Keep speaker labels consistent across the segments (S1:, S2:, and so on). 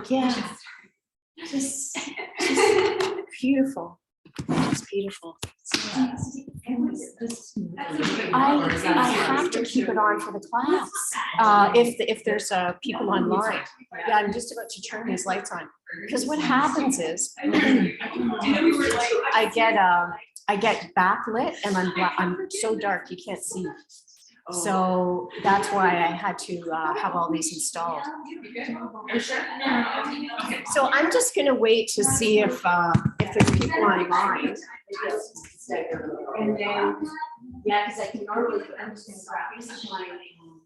S1: Yeah, just beautiful. It's beautiful. I have to keep it on for the class. If there's people online. Yeah, I'm just about to turn these lights on. Because what happens is I get backlit and I'm so dark you can't see. So that's why I had to have all these installed. So I'm just going to wait to see if there's people online. And then, yeah, because I can normally understand practice.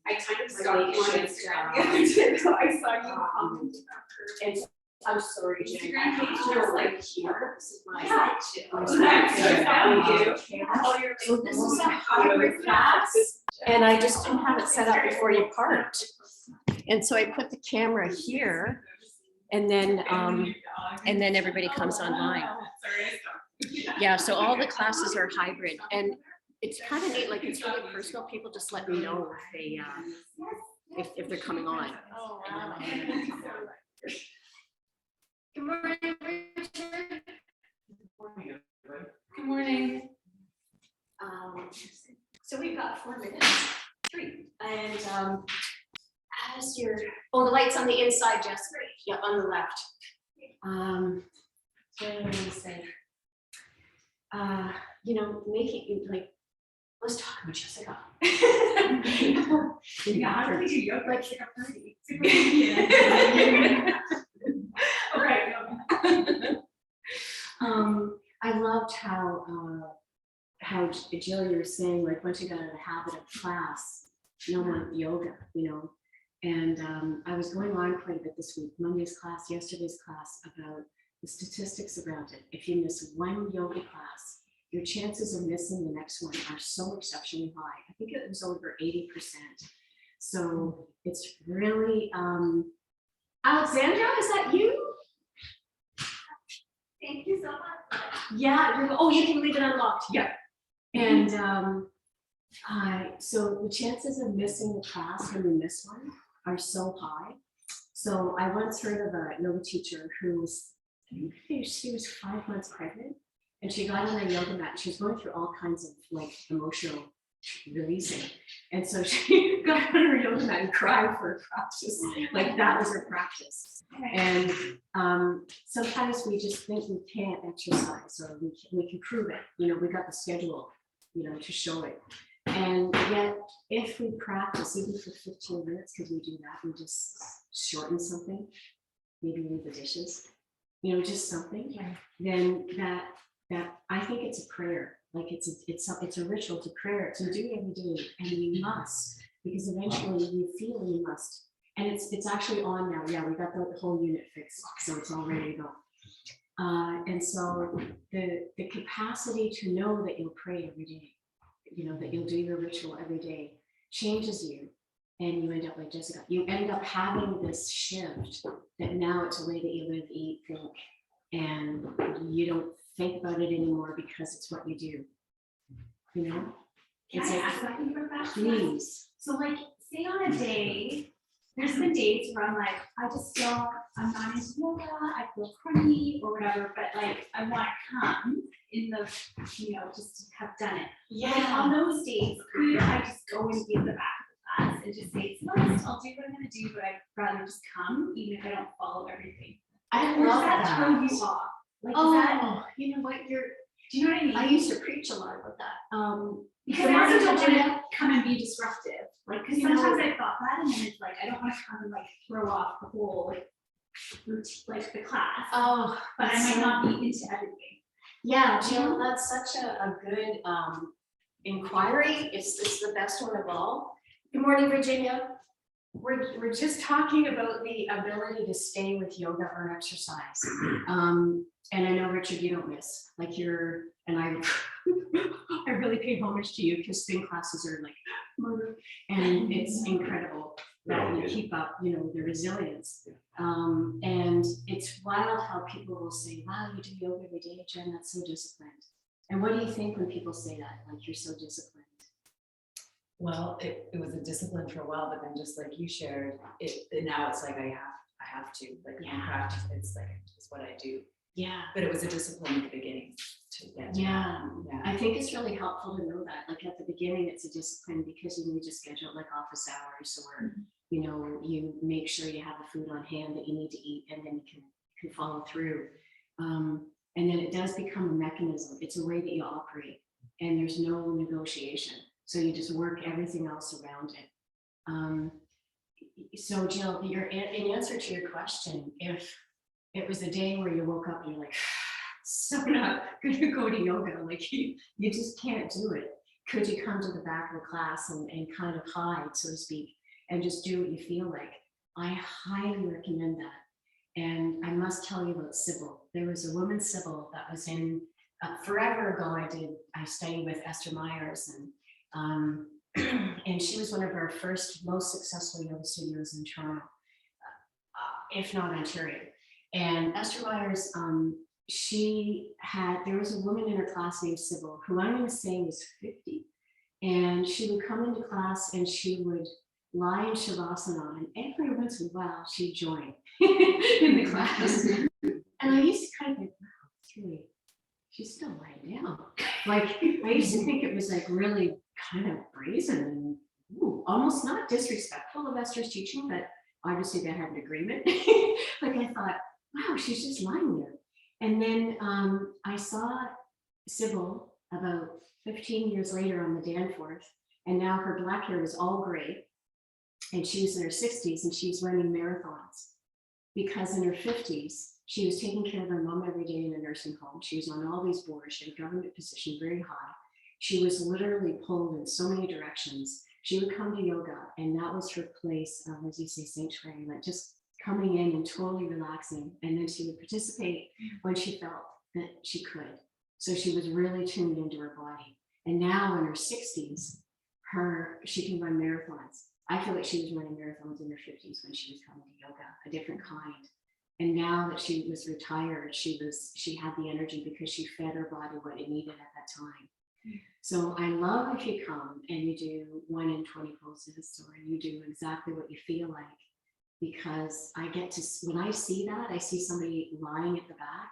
S1: I kind of started so I saw you and I'm sorry, Jen. You're like here. This is my So this is a hybrid class, and I just didn't have it set up before you parked. And so I put the camera here, and then everybody comes online. Yeah, so all the classes are hybrid, and it's kind of neat. Like it's really personal. People just let me know if they if they're coming on. Good morning, Richard. Good morning. So we've got 4 minutes, 3, and as you're, the light's on the inside, Jess. Yeah, on the left. What am I going to say? Making like, let's talk about Jessica.
S2: Yeah, how do we do yoga? Like a party.
S1: I loved how Jill, you were saying, like, once you got in the habit of class, no more yoga, and I was going on quite a bit this week, Monday's class, yesterday's class, about the statistics around it. If you miss one yoga class, your chances of missing the next one are so exceptionally high. I think it was over 80%. So it's really, Alexandra, is that you?
S2: Thank you so much.
S1: Yeah, you can leave it unlocked. Yeah. And so the chances of missing the class when you miss one are so high. So I once heard of a yoga teacher who was, she was 5 months pregnant, and she got on a yoga mat. She was going through all kinds of like emotional releasing. And so she got on her yoga mat and cried for her practice. Like that was her practice. And sometimes we just think we can't exercise, or we can prove it. We got the schedule, to show it. And yet, if we practice even for 15 minutes, because we do that, we just shorten something, maybe leave the dishes, just something. Then that I think it's a prayer. Like it's a ritual, it's a prayer to do every day, and you must, because eventually you feel you must. And it's actually on now. Yeah, we got the whole unit fixed, so it's all ready to go. And so the capacity to know that you'll pray every day, that you'll do your ritual every day, changes you, and you end up like Jessica. You end up having this shift that now it's a way that you live, eat, think, and you don't think about it anymore because it's what you do.
S2: Can I ask something about that?
S1: Please.
S2: So like, say on a day, there's been days where I'm like, I'm not into yoga, I feel crummy or whatever, but like, I want to come in the, just to have done it.
S1: Yeah.
S2: Like on those days, could I just go and be at the back of the class and just say, Celeste, I'll do what I'm going to do, but I'd rather just come, even if I don't follow everything.
S1: I
S2: Or
S1: love
S2: does that throw you off? Like, is that,
S1: you know what?
S2: do you know what I mean?
S1: I used to preach a lot about that.
S2: Because I also don't want to come and be disruptive. Like, because sometimes I thought that, and then it's like, I don't want to come and like throw off the whole like routine, like the class.
S1: Oh,
S2: but I might not be into everything.
S1: Yeah, Jill, that's such a good inquiry. It's the best one of all. Good morning, Virginia. We're just talking about the ability to stay with yoga or exercise. And I know, Richard, you don't miss. Like and I really pay homage to you, because spin classes are like murder, and it's incredible that you keep up, the resilience. And it's wild how people will say, wow, you do yoga every day, Jen, that's so disciplined. And what do you think when people say that, like you're so disciplined?
S3: Well, it was a discipline for a while, but then just like you shared, now it's like I have to, like
S1: Yeah.
S3: my practice, it's like, it's what I do.
S1: Yeah.
S3: But it was a discipline at the beginning to get to
S1: Yeah.
S3: that. Yeah.
S1: I think it's really helpful to know that. Like at the beginning, it's a discipline because you need to schedule like office hours, or you know, you make sure you have the food on hand that you need to eat, and then you can follow through. And then it does become a mechanism. It's a way that you operate, and there's no negotiation. So you just work everything else around it. So Jill, in answer to your question, if it was a day where you woke up and you're like, so not gonna go to yoga, like you just can't do it. Could you come to the back of the class and kind of hide, so to speak, and just do what you feel like? I highly recommend that. And I must tell you about Sybil. There was a woman, Sybil, that was in forever ago. I studied with Esther Myers, and and she was one of our first most successful yoga studios in Toronto, if not Ontario. And Esther Myers, there was a woman in her class named Sybil, who I'm going to say was 50. And she would come into class and she would lie in Shavasana, and every once in a while she'd join in the class. And I used to kind of think, wow, it's really, she's still lying down. Like, I used to think it was like really kind of brazen and almost not disrespectful of Esther's teaching, but obviously they had an agreement. Like I thought, wow, she's just lying there. And then I saw Sybil about 15 years later on the Danforth, and now her black hair was all gray, and she was in her 60s, and she's running marathons, because in her 50s, she was taking care of her mom every day in a nursing home. She was on all these boards. She had a government position, very high. She was literally pulled in so many directions. She would come to yoga, and that was her place, as you say, sanctuary, like just coming in and totally relaxing. And then she would participate when she felt that she could. So she was really tuned into her body. And now in her 60s, she can run marathons. I feel like she was running marathons in her 50s when she was coming to yoga, a different kind. And now that she was retired, she had the energy because she fed her body what it needed at that time. So I love if you come and you do 1 in 20 poses, or you do exactly what you feel like, because when I see that, I see somebody lying at the back,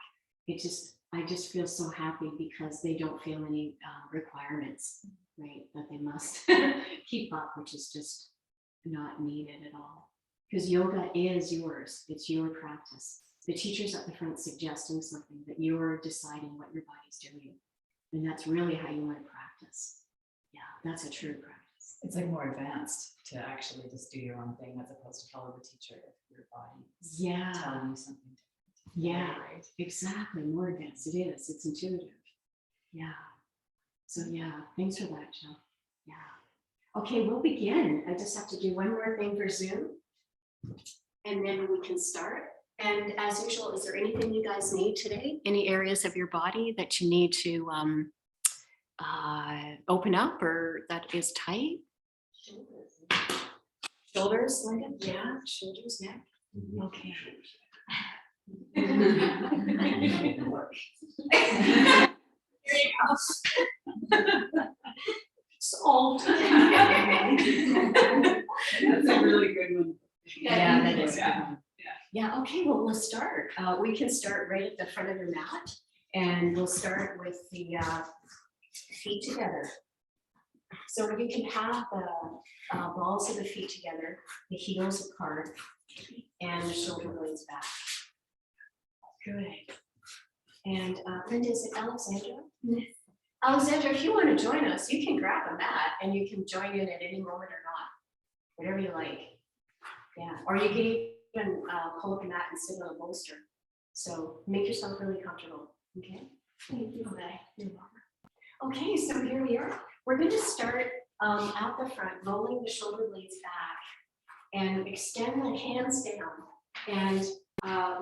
S1: I just feel so happy because they don't feel any requirements, right, that they must keep up, which is just not needed at all. Because yoga is yours, it's your practice. The teacher's at the front suggesting something, but you're deciding what your body's doing. And that's really how you want to practice. Yeah, that's a true practice.
S3: It's like more advanced to actually just do your own thing as opposed to follow the teacher if your body is telling you something different.
S1: Yeah, right. Exactly. More advanced. It is. It's intuitive. Yeah. So yeah, thanks for that, Jill. Yeah. Okay, we'll begin. I just have to do one more thing for Zoom, and then we can start. And as usual, is there anything you guys need today? Any areas of your body that you need to open up, or that is tight? Shoulders, Linda? Yeah, shoulders, neck. Okay. Solved.
S3: That's a really good one.
S1: Yeah, that is. Yeah, okay, well, we'll start. We can start right at the front of your mat, and we'll start with the feet together. So you can have the balls of the feet together, the heels apart, and the shoulder blades back. Good. And Linda, is it Alexandra? Alexandra, if you want to join us, you can grab a mat and you can join in at any moment or not, whatever you like. Yeah, or you can even pull up a mat and sit on a bolster. So make yourself really comfortable. Okay. Thank you. Okay, so here we are. We're going to start at the front, rolling the shoulder blades back, and extend the hands down and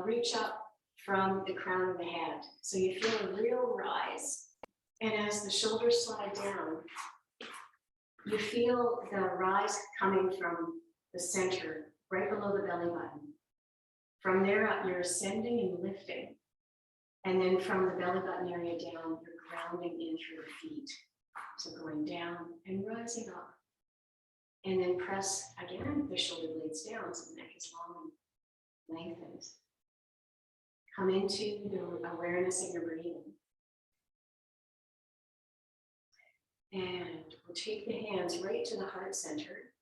S1: reach up from the crown of the head. So you feel a real rise. And as the shoulders slide down, you feel the rise coming from the center, right below the belly button. From there up, you're ascending and lifting. And then from the belly button area down, you're grounding in through the feet. So going down and rising up. And then press again the shoulder blades down so the neck is long lengthened. Come into the awareness of your breathing. And we'll take the hands right to the heart center.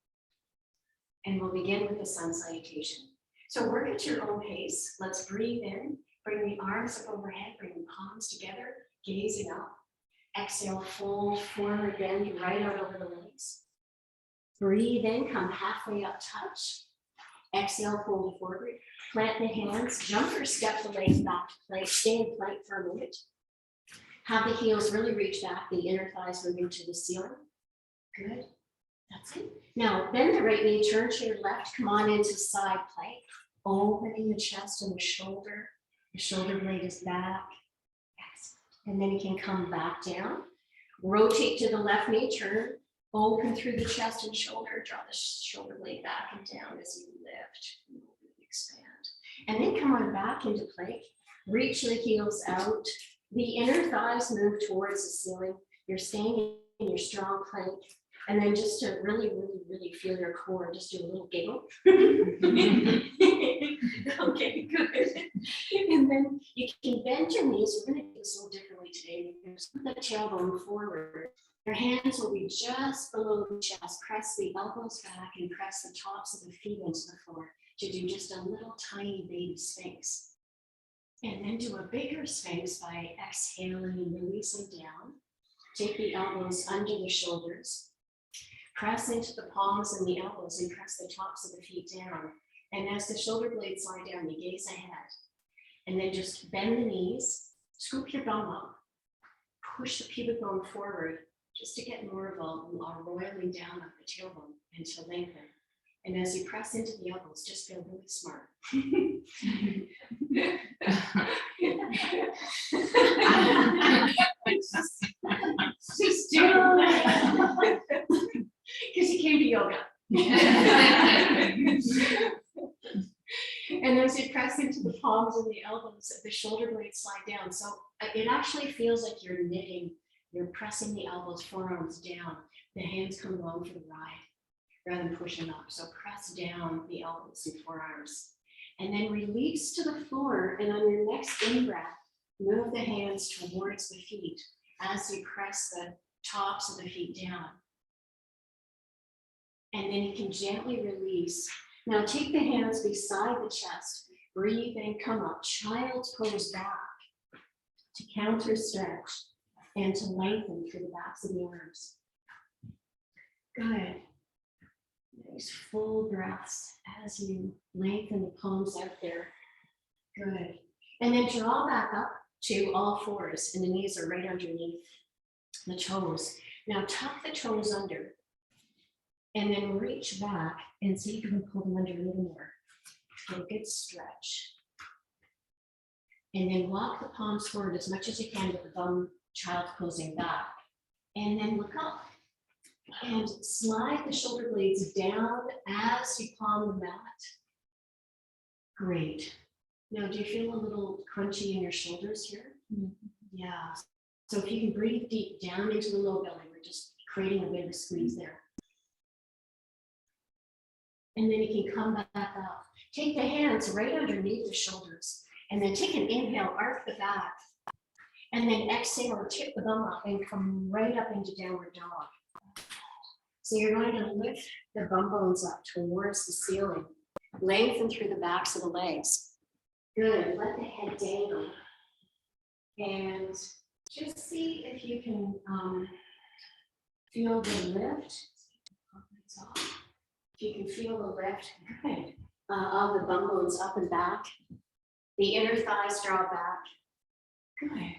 S1: And we'll begin with the sun salutation. So work at your own pace. Let's breathe in, bring the arms up overhead, bring the palms together, gazing up. Exhale, fold forward, bend right out over the legs. Breathe in, come halfway up, touch. Exhale, fold forward, plant the hands, jump or step the legs back to plank, stay in plank for a moment. Have the heels really reach back, the inner thighs moving to the ceiling. Good, that's it. Now bend the right knee, turn to your left, come on into side plank, opening the chest and the shoulder blade is back. Excellent. And then you can come back down, rotate to the left knee, turn, open through the chest and shoulder, draw the shoulder blade back and down as you lift, expand. And then come on back into plank, reach the heels out, the inner thighs move towards the ceiling. You're staying in your strong plank. And then just to really, really, really feel your core, just do a little giggle. Okay, good. And then you can bend your knees. We're going to do this a little differently today. Put the tailbone forward. Your hands will be just below the chest. Press the elbows back and press the tops of the feet into the floor to do just a little tiny baby sphinx. And then do a bigger sphinx by exhaling and releasing down. Take the elbows under the shoulders. Press into the palms and the elbows and press the tops of the feet down. And as the shoulder blades slide down, you gaze ahead. And then just bend the knees, scoop your bum up, push the pubic bone forward just to get more of a roiling down of the tailbone and to lengthen. And as you press into the elbows, just feel really smart. Just do it. Because you came to yoga. And as you press into the palms and the elbows, the shoulder blades slide down. So it actually feels like you're knitting, you're pressing the elbows, forearms down, the hands come along for the ride rather than pushing up. So press down the elbows and forearms. And then release to the floor. And on your next in-breath, move the hands towards the feet as you press the tops of the feet down. And then you can gently release. Now take the hands beside the chest, breathe and come up, child's pose back to counter stretch and to lengthen through the backs of the arms. Good. Nice full breaths as you lengthen the palms out there. Good. And then draw back up to all fours and the knees are right underneath the toes. Now tuck the toes under. And then reach back and see if you can pull them under a little more. A good stretch. And then walk the palms forward as much as you can with the bum, child closing back. And then look up. And slide the shoulder blades down as you palm the mat. Great. Now, do you feel a little crunchy in your shoulders here? Mm-hmm. Yeah. So if you can breathe deep down into the low belly, we're just creating a bit of a squeeze there. And then you can come back up. Take the hands right underneath the shoulders. And then take an inhale, arc the back. And then exhale, tip the bum up and come right up into downward dog. So you're going to lift the bum bones up towards the ceiling. Lengthen through the backs of the legs. Good. Let the head dangle. And just see if you can feel the lift. If you can feel the lift, good, of the bum bones up and back. The inner thighs draw back. Good.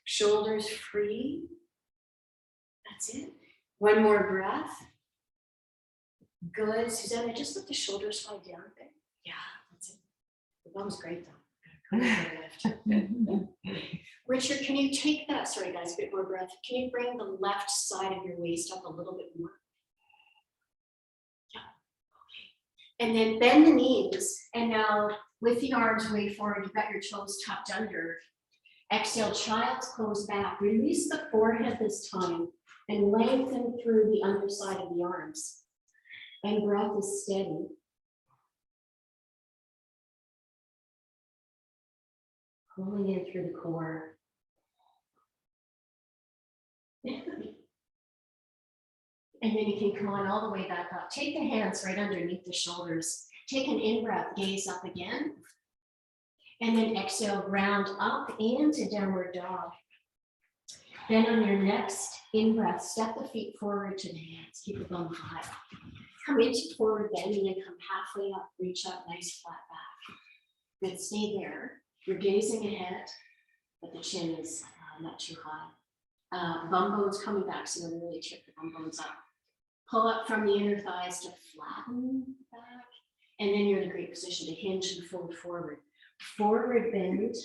S1: Shoulders free. That's it. One more breath. Good. Susanna, just let the shoulders slide down a bit. Yeah, that's it. The bum's great though. Richard, can you take that? Sorry guys, a bit more breath. Can you bring the left side of your waist up a little bit more? And then bend the knees. And now with the arms way forward, you've got your toes tucked under. Exhale, child's pose back. Release the forehead this time and lengthen through the underside of the arms. And breath is steady. pulling in through the core. And then you can come on all the way back up. Take the hands right underneath the shoulders. Take an in-breath, gaze up again. And then exhale, round up into downward dog. Then on your next in-breath, step the feet forward to the hands. Keep the bum high. Come into forward bend and then come halfway up, reach up, nice flat back. Good, stay there. You're gazing ahead, but the chin is not too high. Bum bones coming back, so you'll really tip the bum bones up. Pull up from the inner thighs to flatten back. And then you're in a great position to hinge and fold forward. Forward bend.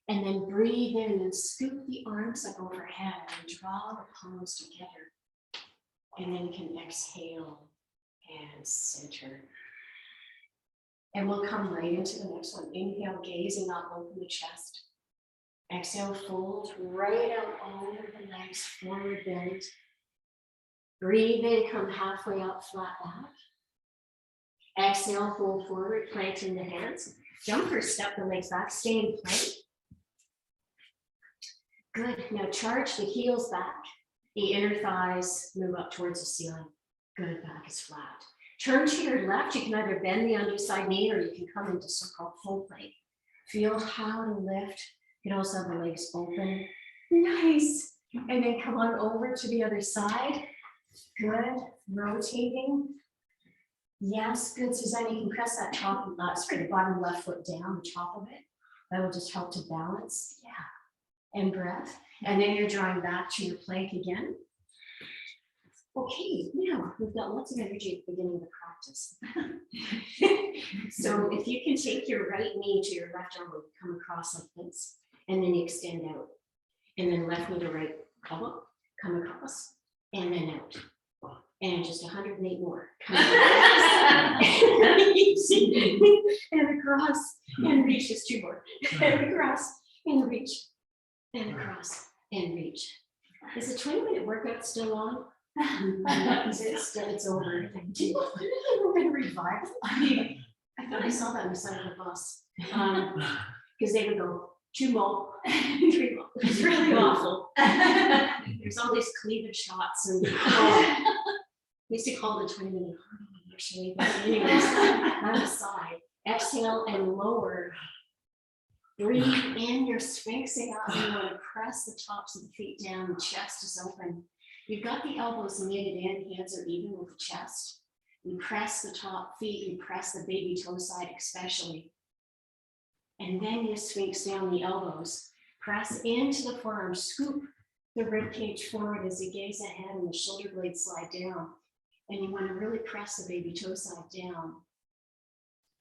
S1: And then breathe in and scoop the arms up overhead and draw the palms together. And then you can exhale and center. And we'll come right into the next one. Inhale, gazing up, open the chest. Exhale, fold right out over the legs, forward bend. Breathe in, come halfway up, flat back. Exhale, fold forward, planting the hands. Jump or step the legs back, stay in plank. Good, now charge the heels back. The inner thighs move up towards the ceiling. Good, back is flat. Turn to your left, you can either bend the underside knee or you can come into so-called full plank. Feel how to lift. You can also have the legs open. Nice. And then come on over to the other side. Good, rotating. Yes, good, Suzanne, you can press that top, the bottom left foot down, the top of it. That will just help to balance, yeah. And breath. And then you're drawing back to your plank again. Okay, now we've got lots of energy at the beginning of the practice. So if you can take your right knee to your left elbow, come across like this, and then you extend out. And then left knee to right elbow, come across, and then out. And just 108 more. And across, and reach, just 2 more. And across, and reach, and across, and reach. Is the 20-minute workout still on? It's over. Do you think we're going to revive it? I thought I saw that on the side of the bus. Because they would go 2 more, 3 more. It's really awful. There's all these cleavage shots and we used to call it a 20-minute actually. But anyways, on the side. Exhale and lower. Breathe in, you're sphinxing up. You want to press the tops of the feet down, the chest is open. You've got the elbows knitted in, hands are even with the chest. You press the top feet, you press the baby toe side especially. And then you sphinx down the elbows. Press into the forearms, scoop the rib cage forward as you gaze ahead and the shoulder blades slide down. And you want to really press the baby toe side down.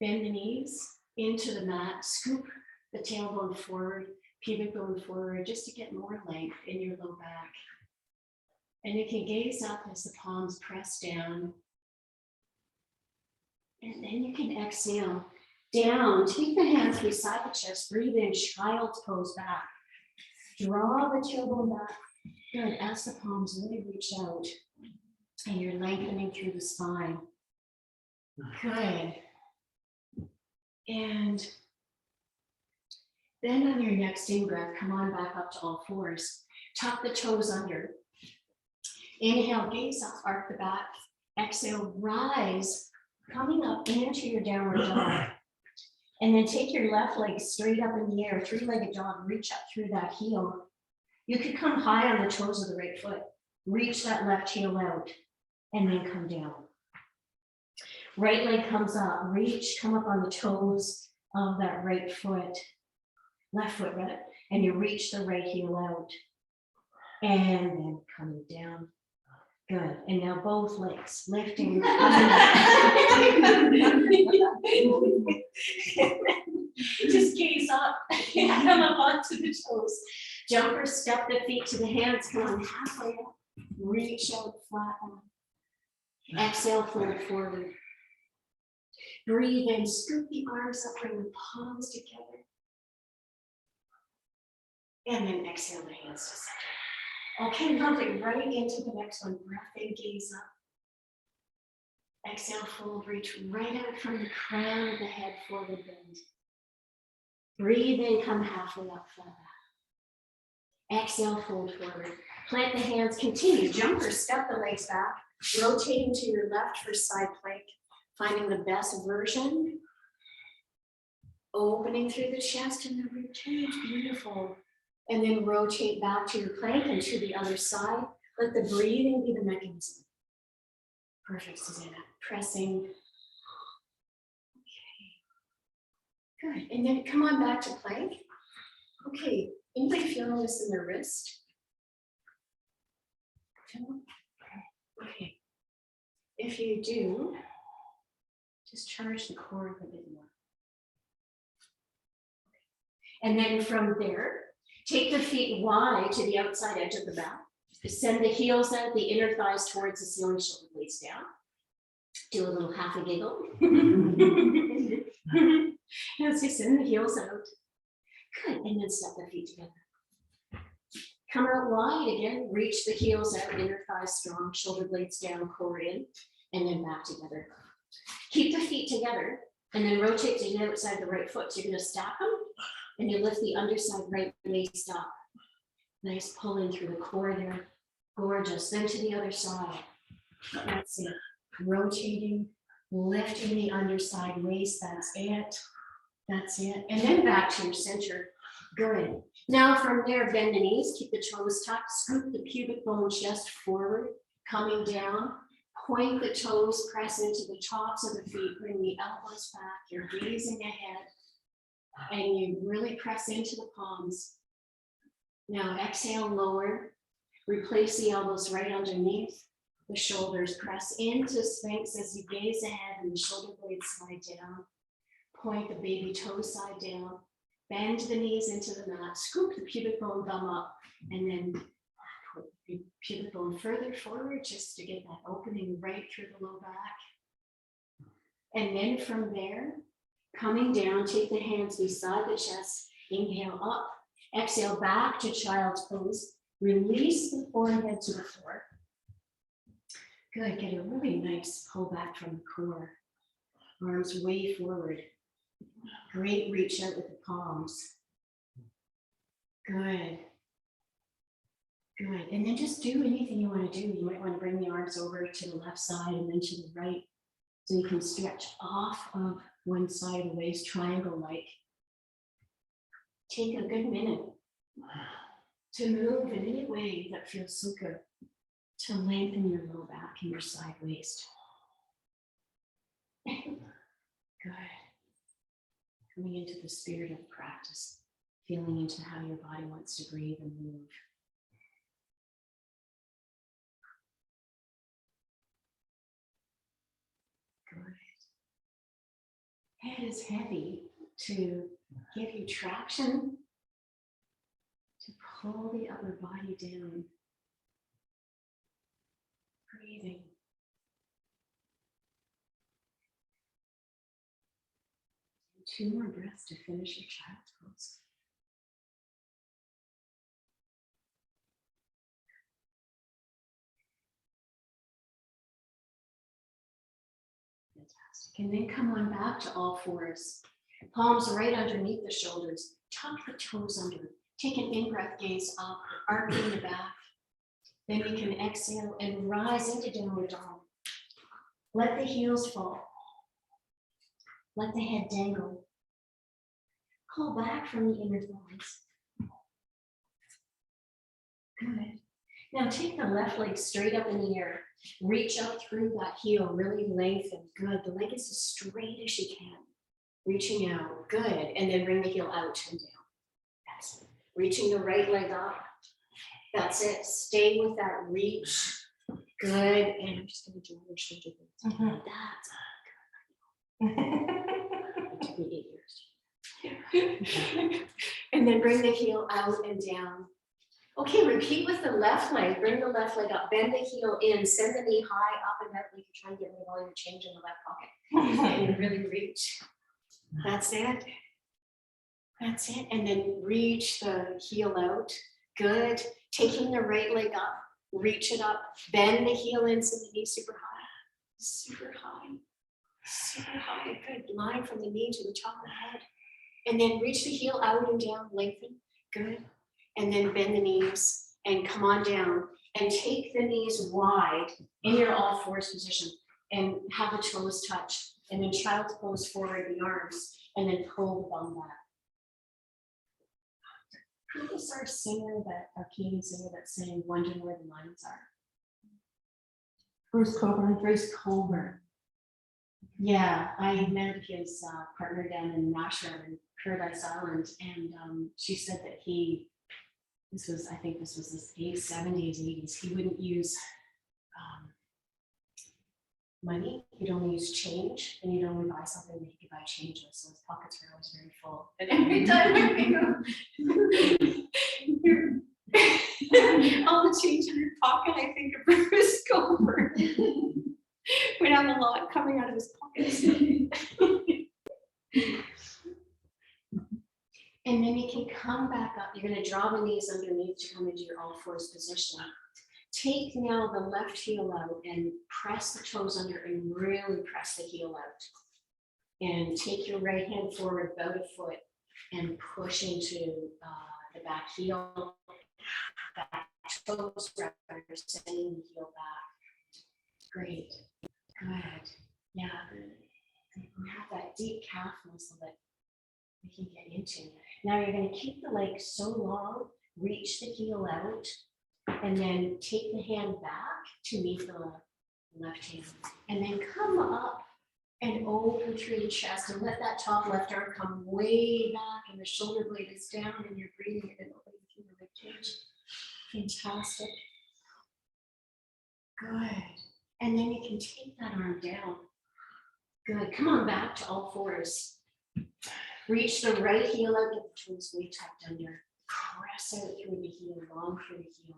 S1: Bend the knees into the mat, scoop the tailbone forward, pubic bone forward, just to get more length in your low back. And you can gaze up as the palms press down. And then you can exhale down. Take the hands beside the chest. Breathe in, child's pose back. Draw the tailbone back. Good, as the palms really reach out. And you're lengthening through the spine. Good. And then on your next in-breath, come on back up to all fours. Tuck the toes under. Inhale, gaze up, arc the back. Exhale, rise, coming up into your downward dog. And then take your left leg straight up in the air, 3-legged dog, reach up through that heel. You could come high on the toes of the right foot. Reach that left heel out and then come down. Right leg comes up, reach, come up on the toes of that right foot, left foot, right? And you reach the right heel out and then coming down. Good. And now both legs lifting. Just gaze up. Come up onto the toes. Jump or step the feet to the hands. Come on, halfway up. Reach out, flatten. Exhale, fold forward. Breathe in. Scoop the arms up, bring the palms together. And then exhale the hands to center. Okay, lovely. Right into the next one. Breath in, gaze up. Exhale, fold, reach right out from the crown of the head, forward bend. Breathe in, come halfway up, flat back. Exhale, fold forward. Plant the hands, continue, jump or step the legs back, rotating to your left for side plank, finding the best version. Opening through the chest and the ribcage, beautiful. And then rotate back to your plank and to the other side. Let the breathing be the mechanism. Perfect, Susanna. Pressing. Okay. Good. And then come on back to plank. Okay. Anybody feeling this in their wrist? Okay. If you do, just charge the core a bit more. And then from there, take the feet wide to the outside edge of the mat. Send the heels out, the inner thighs towards the ceiling, shoulder blades down. Do a little half a giggle. As you send the heels out. Good, and then step the feet together. Come out wide again, reach the heels out, inner thighs strong, shoulder blades down, core in, and then back together. Keep the feet together, and then rotate to the outside of the right foot. So you're gonna stack them, and you lift the underside right waist up. Nice pulling through the core there. Gorgeous. Then to the other side. That's it. Rotating, lifting the underside waist. That's it. That's it. And then back to your center. Good. Now from there, bend the knees, keep the toes tucked, scoop the pubic bone chest forward, coming down. Point the toes, press into the tops of the feet, bring the elbows back. You're gazing ahead. And you really press into the palms. Now exhale, lower. Replace the elbows right underneath the shoulders. Press into Sphinx as you gaze ahead and the shoulder blades slide down. Point the baby toe side down. Bend the knees into the mat. Scoop the pubic bone thumb up. And then put the pubic bone further forward just to get that opening right through the low back. And then from there, coming down, take the hands beside the chest, inhale up, exhale back to child's pose, release the forehead to the floor. Good, get a really nice pull back from the core. Arms way forward. Great reach out with the palms. Good. Good, and then just do anything you want to do. You might want to bring the arms over to the left side and then to the right. So you can stretch off of one side of the waist, triangle-like. Take a good minute to move in any way that feels so good, to lengthen your low back and your side waist. Good. Coming into the spirit of practice, feeling into how your body wants to breathe and move. Good. Head is heavy to give you traction, to pull the upper body down. Breathing. And 2 more breaths to finish your child's pose. Fantastic. And then come on back to all fours. Palms right underneath the shoulders. Tuck the toes under. Take an in-breath, gaze up, arcing the back. Then you can exhale and rise into downward dog. Let the heels fall. Let the head dangle. Pull back from the inner thighs. Good. Now take the left leg straight up in the air. Reach out through that heel, really lengthen. Good. The leg is as straight as you can. Reaching out. Good. And then bring the heel out and down. That's it. Reaching the right leg up. That's it. Stay with that reach. Good. And I'm just going to draw your shoulder blades. That's good. It took me 8 years. And then bring the heel out and down. Okay, repeat with the left leg. Bring the left leg up. Bend the heel in. Send the knee high up and out like you're trying to get rid of all your change in the left pocket. And you really reach. That's it. That's it. And then reach the heel out. Good. Taking the right leg up. Reach it up. Bend the heel in so the knee super high. Super high. Super high. Good. Line from the knee to the top of the head. And then reach the heel out and down, lengthen, good. And then bend the knees and come on down and take the knees wide in your all fours position and have the toes touch. And then child's pose forward the arms and then pull the bum back. Who was our singer, our Canadian singer that sang Wondering Where the Lines Are? Bruce Coburn. Bruce Coburn. Yeah, I met his partner down in Nashville in Paradise Island, and she said that I think this was the 70s, 80s, he wouldn't use money, he'd only use change, and he'd only buy something that he could buy change with, so his pockets were always very full. And every time all the change in your pocket, I think of Bruce Coburn. We'd have a lot coming out of his pockets. And then you can come back up. You're going to draw the knees underneath to come into your all fours position. Take now the left heel out and press the toes under and really press the heel out. And take your right hand forward about a foot and push into the back heel. Back toes rather, sending the heel back. Great. Good. Yeah. We have that deep calf muscle that we can get into. Now you're going to keep the leg so long, reach the heel out, and then take the hand back to meet the left hand. And then come up and open through the chest and let that top left arm come way back and the shoulder blade is down and you're breathing and opening through the rib cage. Fantastic. Good. And then you can take that arm down. Good. Come on back to all fours. Reach the right heel out, get the toes way tucked under. Press out through the heel, long through the heel.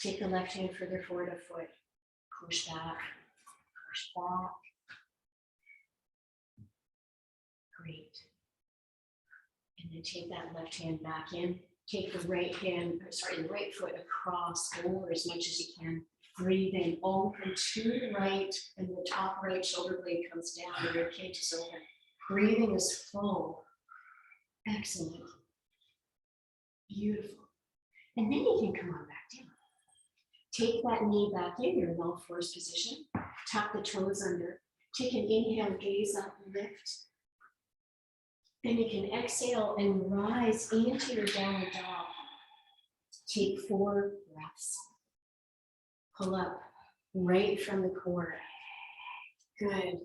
S1: Take the left hand further forward a foot. Push back. Push back. Great. And then take that left hand back in. Take the right foot across over as much as you can. Breathe in, open to the right, and the top right shoulder blade comes down and your cage is open. Breathing is full. Excellent. Beautiful. And then you can come on back down. Take that knee back in your all fours position. Tuck the toes under. Take an inhale, gaze up, lift. Then you can exhale and rise into your downward dog. Take 4 breaths. Pull up right from the core. Good.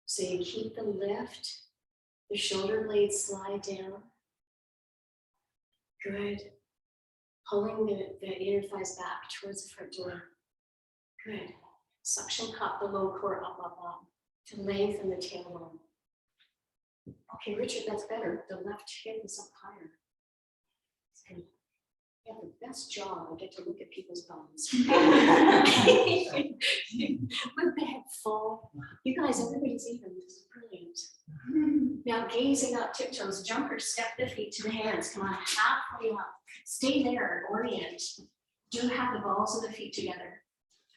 S1: So you keep the lift. The shoulder blades slide down. Good. Pulling the inner thighs back towards the front door. Good. Suction cup the low core up, up, up to lengthen the tailbone. Okay, Richard, that's better. The left hip is up higher. It's good. You have the best job. I get to look at people's bones. With the head full. You guys, everybody's even. This is brilliant. Now gazing up, tiptoes, jumper, step the feet to the hands. Come on, halfway up. Stay there, orient. Do have the balls of the feet together.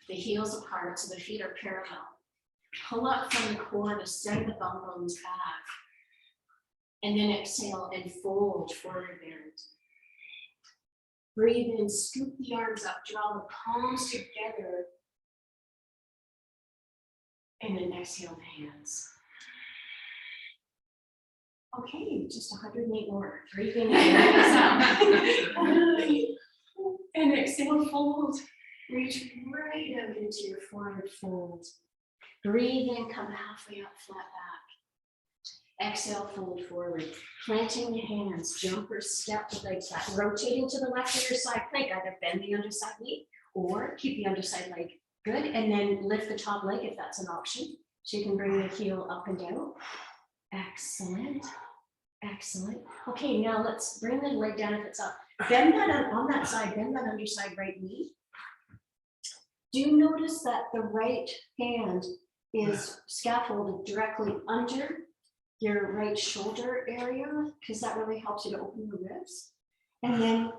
S1: The heels apart so the feet are parallel. Pull up from the core to send the bum bones back. And then exhale and fold forward bend. Breathe in, scoop the arms up, draw the palms together. And then exhale the hands. Okay, just 108 more. Breathe in and exhale, fold. Reach right out into your forward fold. Breathe in, come halfway up, flat back. Exhale, fold forward. Planting the hands, jumper, step the legs back. Rotating to the left of your side plank. Either bend the underside knee or keep the underside leg. Good, and then lift the top leg if that's an option. So you can bring the heel up and down. Excellent. Excellent. Okay, now let's bring the leg down if it's up. Bend that on that side, bend that underside right knee. Do notice that the right hand is scaffolded directly under your right shoulder area, because that really helps you to open the ribs. And then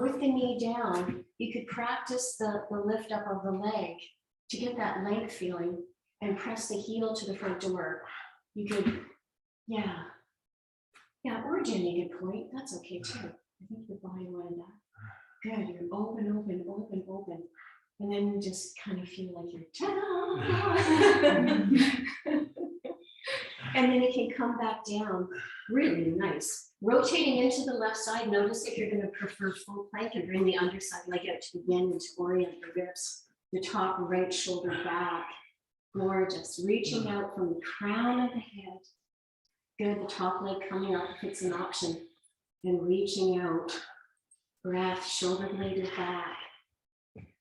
S1: with the knee down, you could practice the lift up of the leg to get that length feeling and press the heel to the front door. You could, yeah. Yeah, or Jenny, good point. That's okay too. I think your body wanted that. Good, you're open, open, open, open. And then you just kind of feel like you're ta-da! And then it can come back down. Really nice. Rotating into the left side, notice if you're going to prefer full plank and bring the underside leg out to begin and to orient the ribs. The top right shoulder back. Gorgeous. Reaching out from the crown of the head. Good. The top leg coming up if it's an option. And reaching out. Breath, shoulder blade back.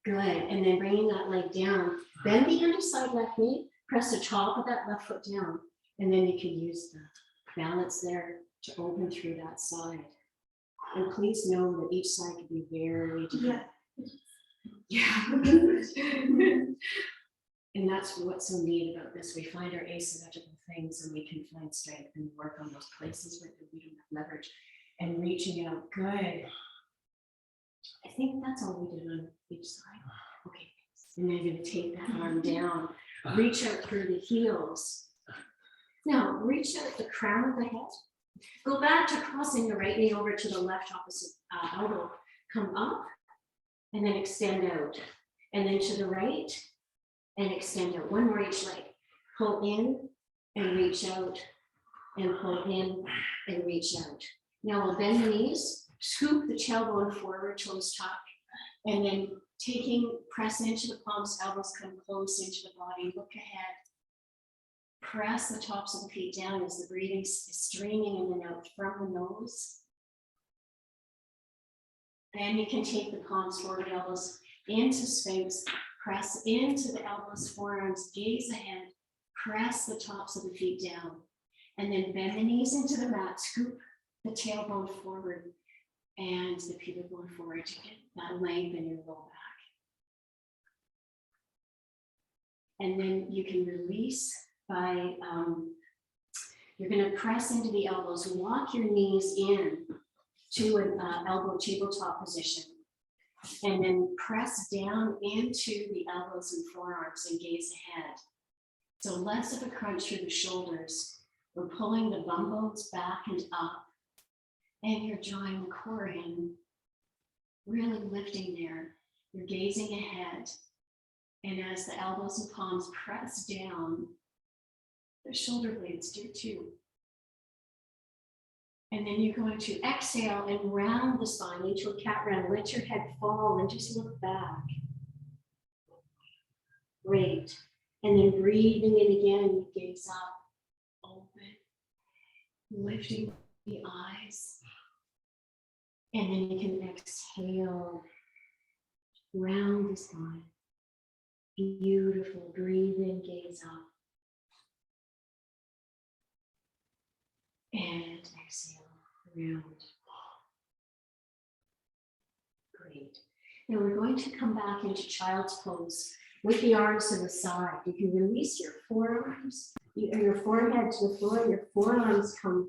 S1: Good. And then bringing that leg down. Bend the underside left knee. Press the top of that left foot down. And then you can use the balance there to open through that side. And please know that each side can be very different. Yeah. And that's what's so neat about this. We find our asymmetrical things and we can find strength and work on those places where we don't have leverage. And reaching out, good. I think that's all we did on each side. Okay. And then you're going to take that arm down, reach out through the heels. Now, reach out the crown of the head. Go back to crossing the right knee over to the left opposite elbow. Come up and then extend out. And then to the right and extend out. One more each leg. Pull in and reach out. And pull in and reach out. Now we'll bend the knees, scoop the tailbone forward, toes tuck. And then press into the palms, elbows come close into the body. Look ahead. Press the tops of the feet down as the breathing is streaming in and out from the nose. Then you can take the palms forward, elbows into Sphinx, press into the elbows, forearms, gaze ahead, press the tops of the feet down, and then bend the knees into the mat, scoop the tailbone forward and the pubic bone forward to get that length in your low back. And then you can release by, you're going to press into the elbows, walk your knees in to an elbow tabletop position, and then press down into the elbows and forearms and gaze ahead. So less of a crunch through the shoulders. We're pulling the bum bones back and up, and you're drawing the core in, really lifting there. You're gazing ahead, and as the elbows and palms press down, the shoulder blades do too. And then you're going to exhale and round the spine into a cat round. Let your head fall and just look back. Great. And then breathing in again, you gaze up, open, lifting the eyes. And then you can exhale, round the spine. Beautiful. Breathe in, gaze up. And exhale, round. Great. Now we're going to come back into child's pose with the arms to the side. You can release your forearms, your forehead to the floor, your forearms come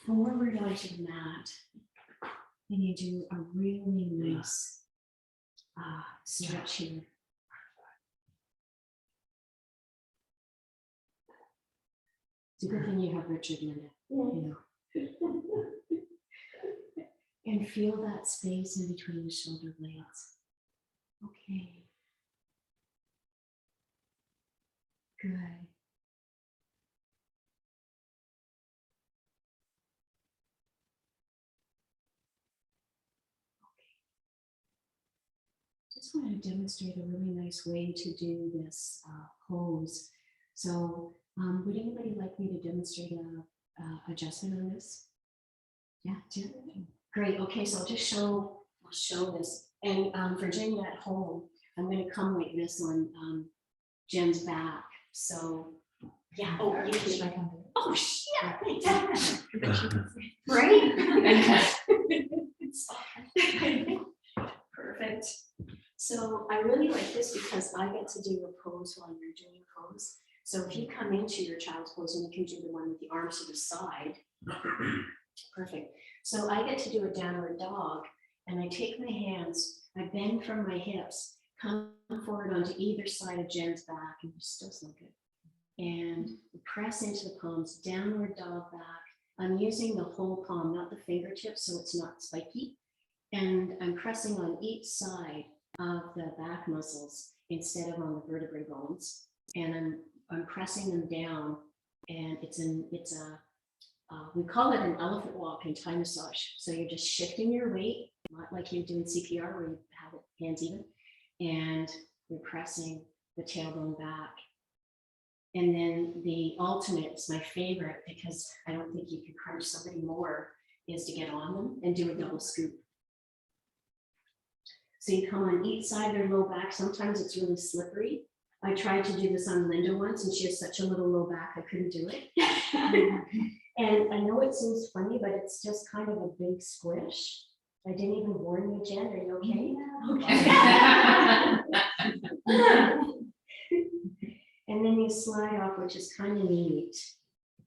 S1: forward onto the mat. And you do a really nice stretch here. It's a good thing you have Richard, Linda. You know. And feel that space in between the shoulder blades. Okay. Good. Just want to demonstrate a really nice way to do this pose. So would anybody like me to demonstrate a adjustment on this? Yeah, do. Great. Okay, so I'll show this. And Virginia at home, I'm going to come like this on Jen's back. So yeah. Oh, you can. Oh shit. Right? Perfect. So I really like this because I get to do a pose while you're doing a pose. So if you come into your child's pose and you can do the one with the arms to the side. Perfect. So I get to do a downward dog, and I take my hands, I bend from my hips, come forward onto either side of Jen's back, and you're still so good. And press into the palms, downward dog back, I'm using the whole palm, not the fingertips, so it's not spiky. And I'm pressing on each side of the back muscles instead of on the vertebrae bones. And I'm pressing them down, and we call it an elephant walk in Thai massage. So you're just shifting your weight, not like you're doing CPR where you have it hands even, and you're pressing the tailbone back. And then the ultimate is my favorite, because I don't think you can crunch somebody more, is to get on them and do a double scoop. So you come on each side of their low back. Sometimes it's really slippery. I tried to do this on Linda once, and she has such a little low back, I couldn't do it. And I know it seems funny, but it's just kind of a big squish. I didn't even warn you, Jen. Are you okay? Okay. And then you slide off, which is kind of neat.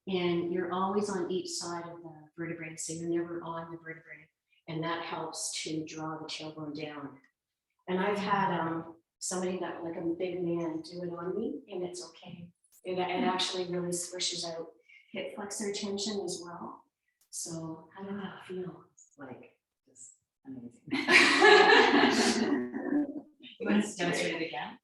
S1: And you're always on each side of the vertebrae, so you're never on the vertebrae. And that helps to draw the tailbone down. And I've had somebody that, like a big man, do it on me, and it's okay. It actually really squishes out hip flexor tension as well. So how did that feel?
S3: Like, just amazing. You want to demonstrate it again?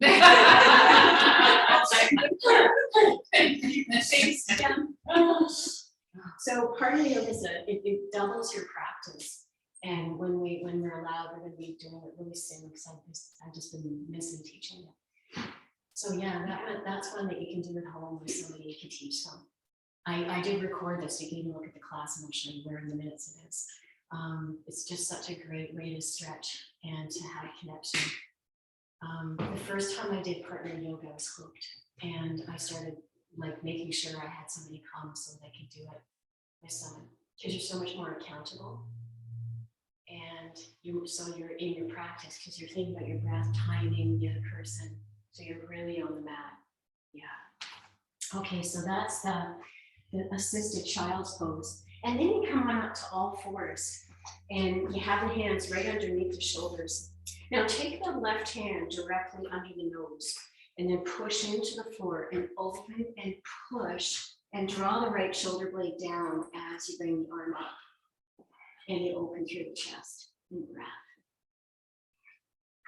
S1: So part of the yoga is that it doubles your practice. And when we're allowed, we're going to be doing it really soon, because I've just been missing teaching it. So yeah, that's one that you can do at home with somebody. You can teach them. I did record this. You can even look at the class, and I'll show you where in the minutes it is. It's just such a great way to stretch and to have a connection. The first time I did partner yoga, I was hooked, and I started like making sure I had somebody come so that I could do it with someone, because you're so much more accountable. And you're in your practice, because you're thinking about your breath, timing the other person. So you're really on the mat. Yeah. Okay, so that's the assisted child's pose. And then you come on up to all fours, and you have the hands right underneath the shoulders. Now take the left hand directly under the nose, and then push into the floor and open and push and draw the right shoulder blade down as you bring the arm up. And you open through the chest and breath.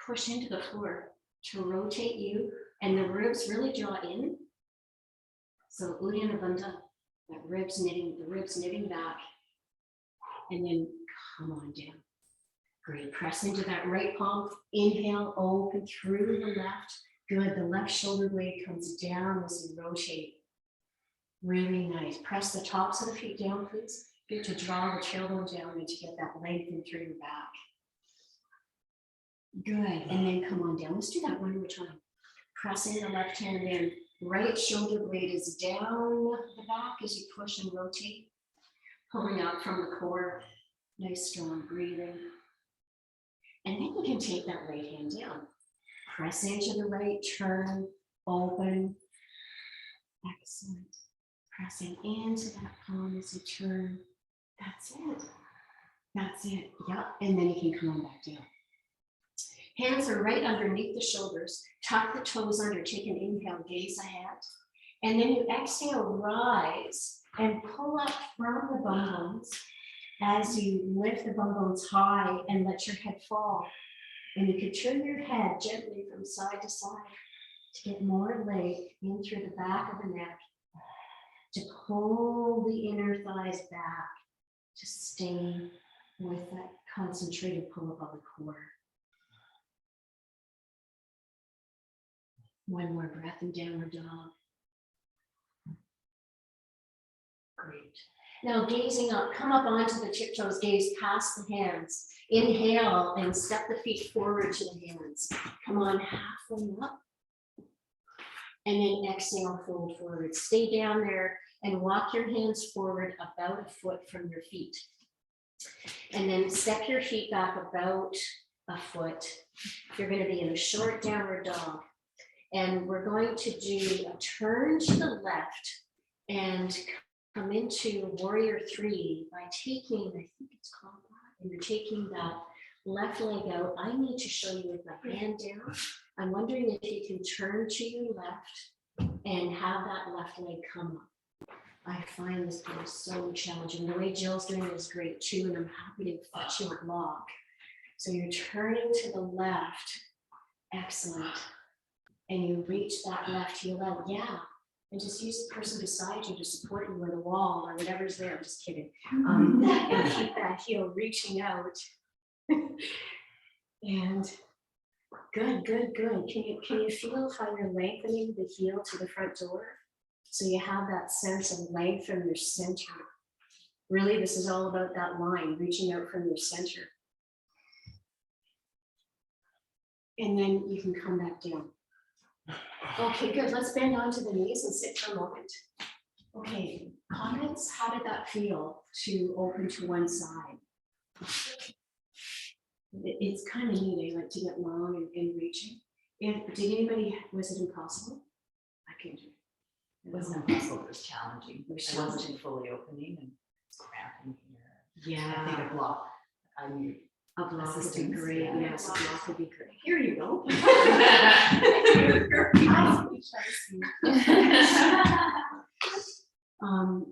S1: Push into the floor to rotate you, and the ribs really draw in. So Uddiyana Bandha, the ribs knitting back, and then come on down. Great, press into that right palm. Inhale, open through the left. Good, the left shoulder blade comes down as you rotate. Really nice. Press the tops of the feet down, please. Good to draw the tailbone down and to get that lengthen through your back. Good, and then come on down. Let's do that one more time. Pressing the left hand in. Right shoulder blade is down the back as you push and rotate. Pulling up from the core. Nice strong breathing. And then you can take that right hand down. Press into the right, turn, open. Excellent. Pressing into that palm as you turn. That's it. That's it. Yep. And then you can come on back down. Hands are right underneath the shoulders. Tuck the toes under. Take an inhale, gaze ahead. And then you exhale, rise and pull up from the bum bones as you lift the bum bones high and let your head fall. And you can turn your head gently from side to side to get more leg in through the back of the neck, to pull the inner thighs back, to stay with that concentrated pull above the core. One more breath in downward dog. Great. Now gazing up, come up onto the tiptoes, gaze past the hands. Inhale and step the feet forward to the hands. Come on, halfway up. And then exhale, fold forward. Stay down there and walk your hands forward about a foot from your feet. And then step your feet back about a foot. You're going to be in a short downward dog. And we're going to do a turn to the left and come into warrior 3 by taking, I think it's called that, and you're taking that left leg out. I need to show you with my hand down. I'm wondering if you can turn to your left and have that left leg come up. I find this pose so challenging. The way Jill's doing it is great too, and I'm happy to fetch you a block. So you're turning to the left, excellent. And you reach that left heel out, yeah. And just use the person beside you to support you or the wall or whatever's there, I'm just kidding. And keep that heel reaching out. And good, good, good. Can you feel how you're lengthening the heel to the front door? So you have that sense of length from your center. Really, this is all about that line, reaching out from your center. And then you can come back down. Okay, good. Let's bend onto the knees and sit for a moment. Okay, comments? How did that feel to open to one side? It's kind of neat. I like to get long and reaching. Did anybody, was it impossible? I can do it.
S3: It wasn't impossible, it was challenging.
S1: It was
S3: I wasn't fully opening and it's cramping here. I think
S1: Yeah,
S3: a block. I need
S1: a block would be
S3: assistance,
S1: great.
S3: yeah.
S1: Yes, a block would be great. Here you go.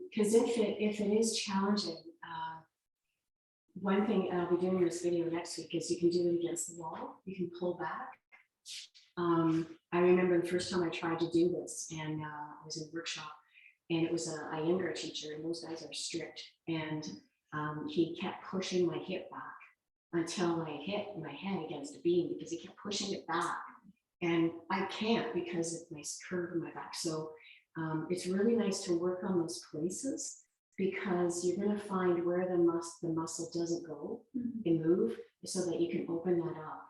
S1: Because if it is challenging, one thing I'll be doing in this video next week is you can do it against the wall. You can pull back. I remember the first time I tried to do this, and I was in a workshop, and it was a younger teacher, and those guys are strict. And he kept pushing my hip back until I hit my head against a beam because he kept pushing it back. And I can't because of my curve in my back. So it's really nice to work on those places because you're going to find where the muscle doesn't go and move so that you can open that up.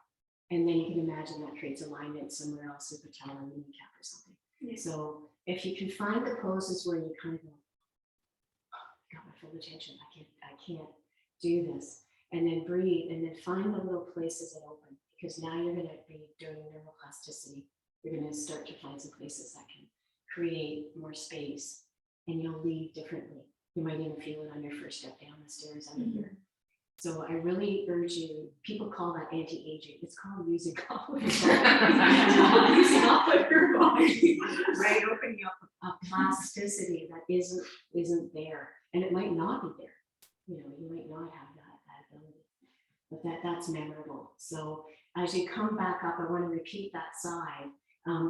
S1: And then you can imagine that creates alignment somewhere else with the patella or kneecap or something. Yeah. So if you can find the poses where you kind of go, oh, I got my full attention, I can't do this. And then breathe and then find the little places that open because now you're going to be doing neuroplasticity. You're going to start to find some places that can create more space and you'll leave differently. You might even feel it on your first step down the stairs under here. So I really urge you, people call that anti-aging. It's called using off of your body. Using off of your body, right? Opening up a plasticity that isn't there. And it might not be there. You know, you might not have that ability. But that's memorable. So as you come back up, I want to repeat that side.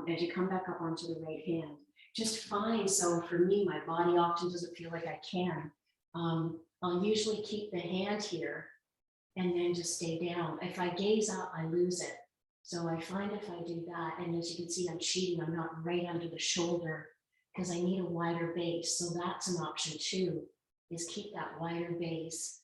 S1: As you come back up onto the right hand, just find, so for me, my body often doesn't feel like I can. I'll usually keep the hand here and then just stay down. If I gaze up, I lose it. So I find if I do that, and as you can see, I'm cheating, I'm not right under the shoulder because I need a wider base. So that's an option too, is keep that wider base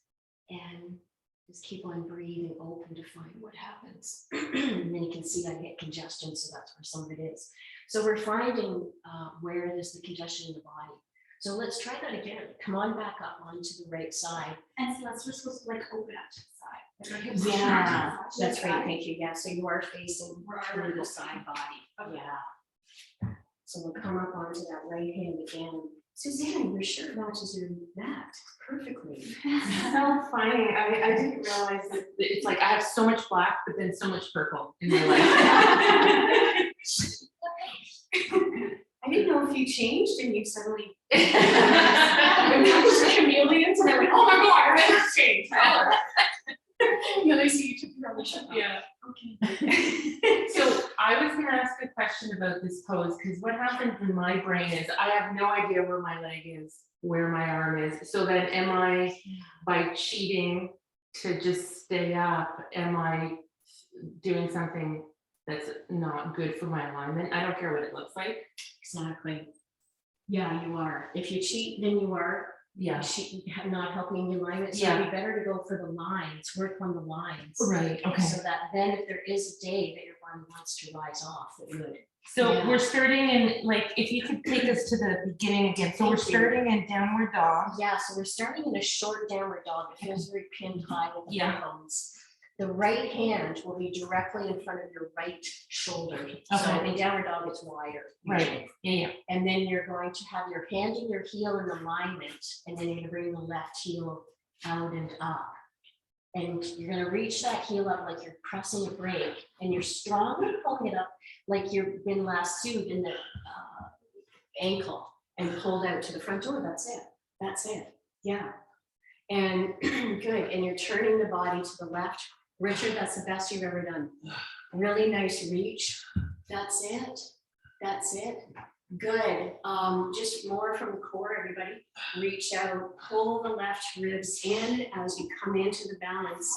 S1: and just keep on breathing open to find what happens. And then you can see I get congestion, so that's where some of it is. So we're finding where there's the congestion in the body. So let's try that again. Come on back up onto the right side.
S2: And so that's we're supposed to like open up to the side. Like our hips are
S1: Yeah,
S2: to the
S1: that's
S2: side.
S1: right. Thank you. Yeah, so you are facing through the side body.
S2: Okay.
S1: Yeah. So we'll come up onto that right hand again. Suzanne, your shirt matches your mat perfectly.
S4: So funny. I didn't realize that it's like I have so much black, but then so much purple in my life.
S1: I didn't know if you changed and you suddenly was chameleons and I went, oh my God, I never changed. You know, they see you took your other shirt off.
S4: Yeah.
S1: Okay.
S4: So I was going to ask a question about this pose because what happens in my brain is I have no idea where my leg is, where my arm is. So then am I, by cheating to just stay up, am I doing something that's not good for my alignment? I don't care what it looks like.
S1: Exactly. Yeah, you are. If you cheat, then you are not helping the alignment. So it'd be better to go for the lines, work on the lines.
S4: Right. Okay.
S1: So that then if there is a day that your body wants to rise off, it would.
S4: So we're starting in, like, if you could take us to the beginning again. So we're starting in downward dog.
S1: Yeah, so we're starting in a short downward dog. It feels very pinned high with the bones. The right hand will be directly in front of your right shoulder. So in downward dog, it's wider.
S4: Right. Yeah.
S1: And then you're going to have your hand and your heel in alignment, and then you're going to bring the left heel out and up. And you're going to reach that heel up like you're pressing a brake, and you're strongly pulling it up like you've been lassoed in the ankle. and pulled out to the front door. That's it. That's it. Yeah. And good. And you're turning the body to the left. Richard, that's the best you've ever done. Really nice reach. That's it. That's it. Good. Just more from the core, everybody. Reach out, pull the left ribs in as you come into the balance.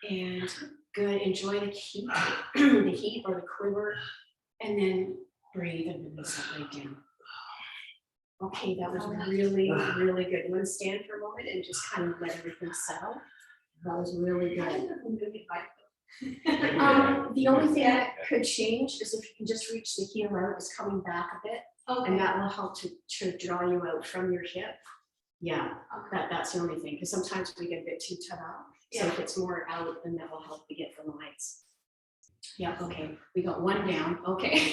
S1: And good. Enjoy the heat, the heat or the quiver. And then breathe and release it right down. Okay, that was really, really good. You want to stand for a moment and just kind of let everything settle? That was really good. The only thing that could change is if you can just reach the heel out, it's coming back a bit, and that will help to draw you out from your hip. Yeah, that's the only thing, because sometimes we get a bit too tight up. So if it's more out, then that will help you get the lines. Yeah, okay, we got one down. Okay.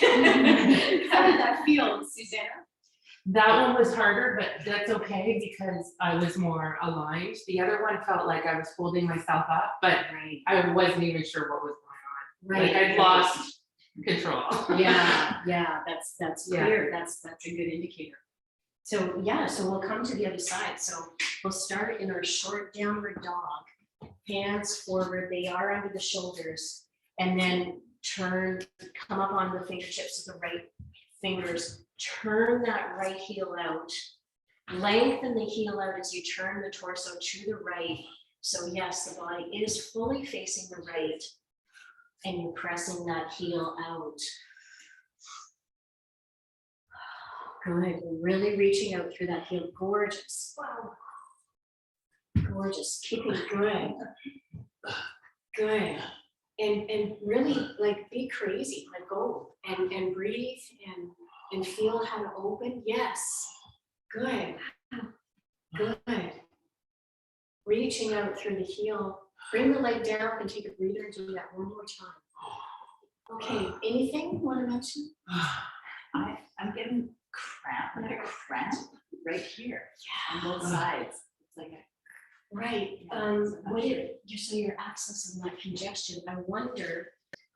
S1: How did that feel, Susanna?
S4: That one was harder, but that's okay because I was more aligned. The other one felt like I was holding myself up, but
S1: Right.
S4: I wasn't even sure what was going on.
S1: Right.
S4: Like I'd lost control.
S1: Yeah, that's
S4: Yeah.
S1: clear. That's a good indicator. So yeah, so we'll come to the other side. So we'll start in our short downward dog. Hands forward, they are under the shoulders, and then turn, come up on the fingertips of the right fingers. Turn that right heel out. Lengthen the heel out as you turn the torso to the right. So yes, the body is fully facing the right, and you're pressing that heel out. Good, really reaching out through that heel. Gorgeous. Wow. Gorgeous. Keep it good. Good. And really like be crazy, let go and breathe and feel how to open. Yes. Good. Good. Reaching out through the heel. Bring the leg down and take a breather and do that one more time. Okay, anything you want to mention?
S5: I'm getting cramp right here on both sides. It's like
S1: Right. So you're accessing that congestion. I wonder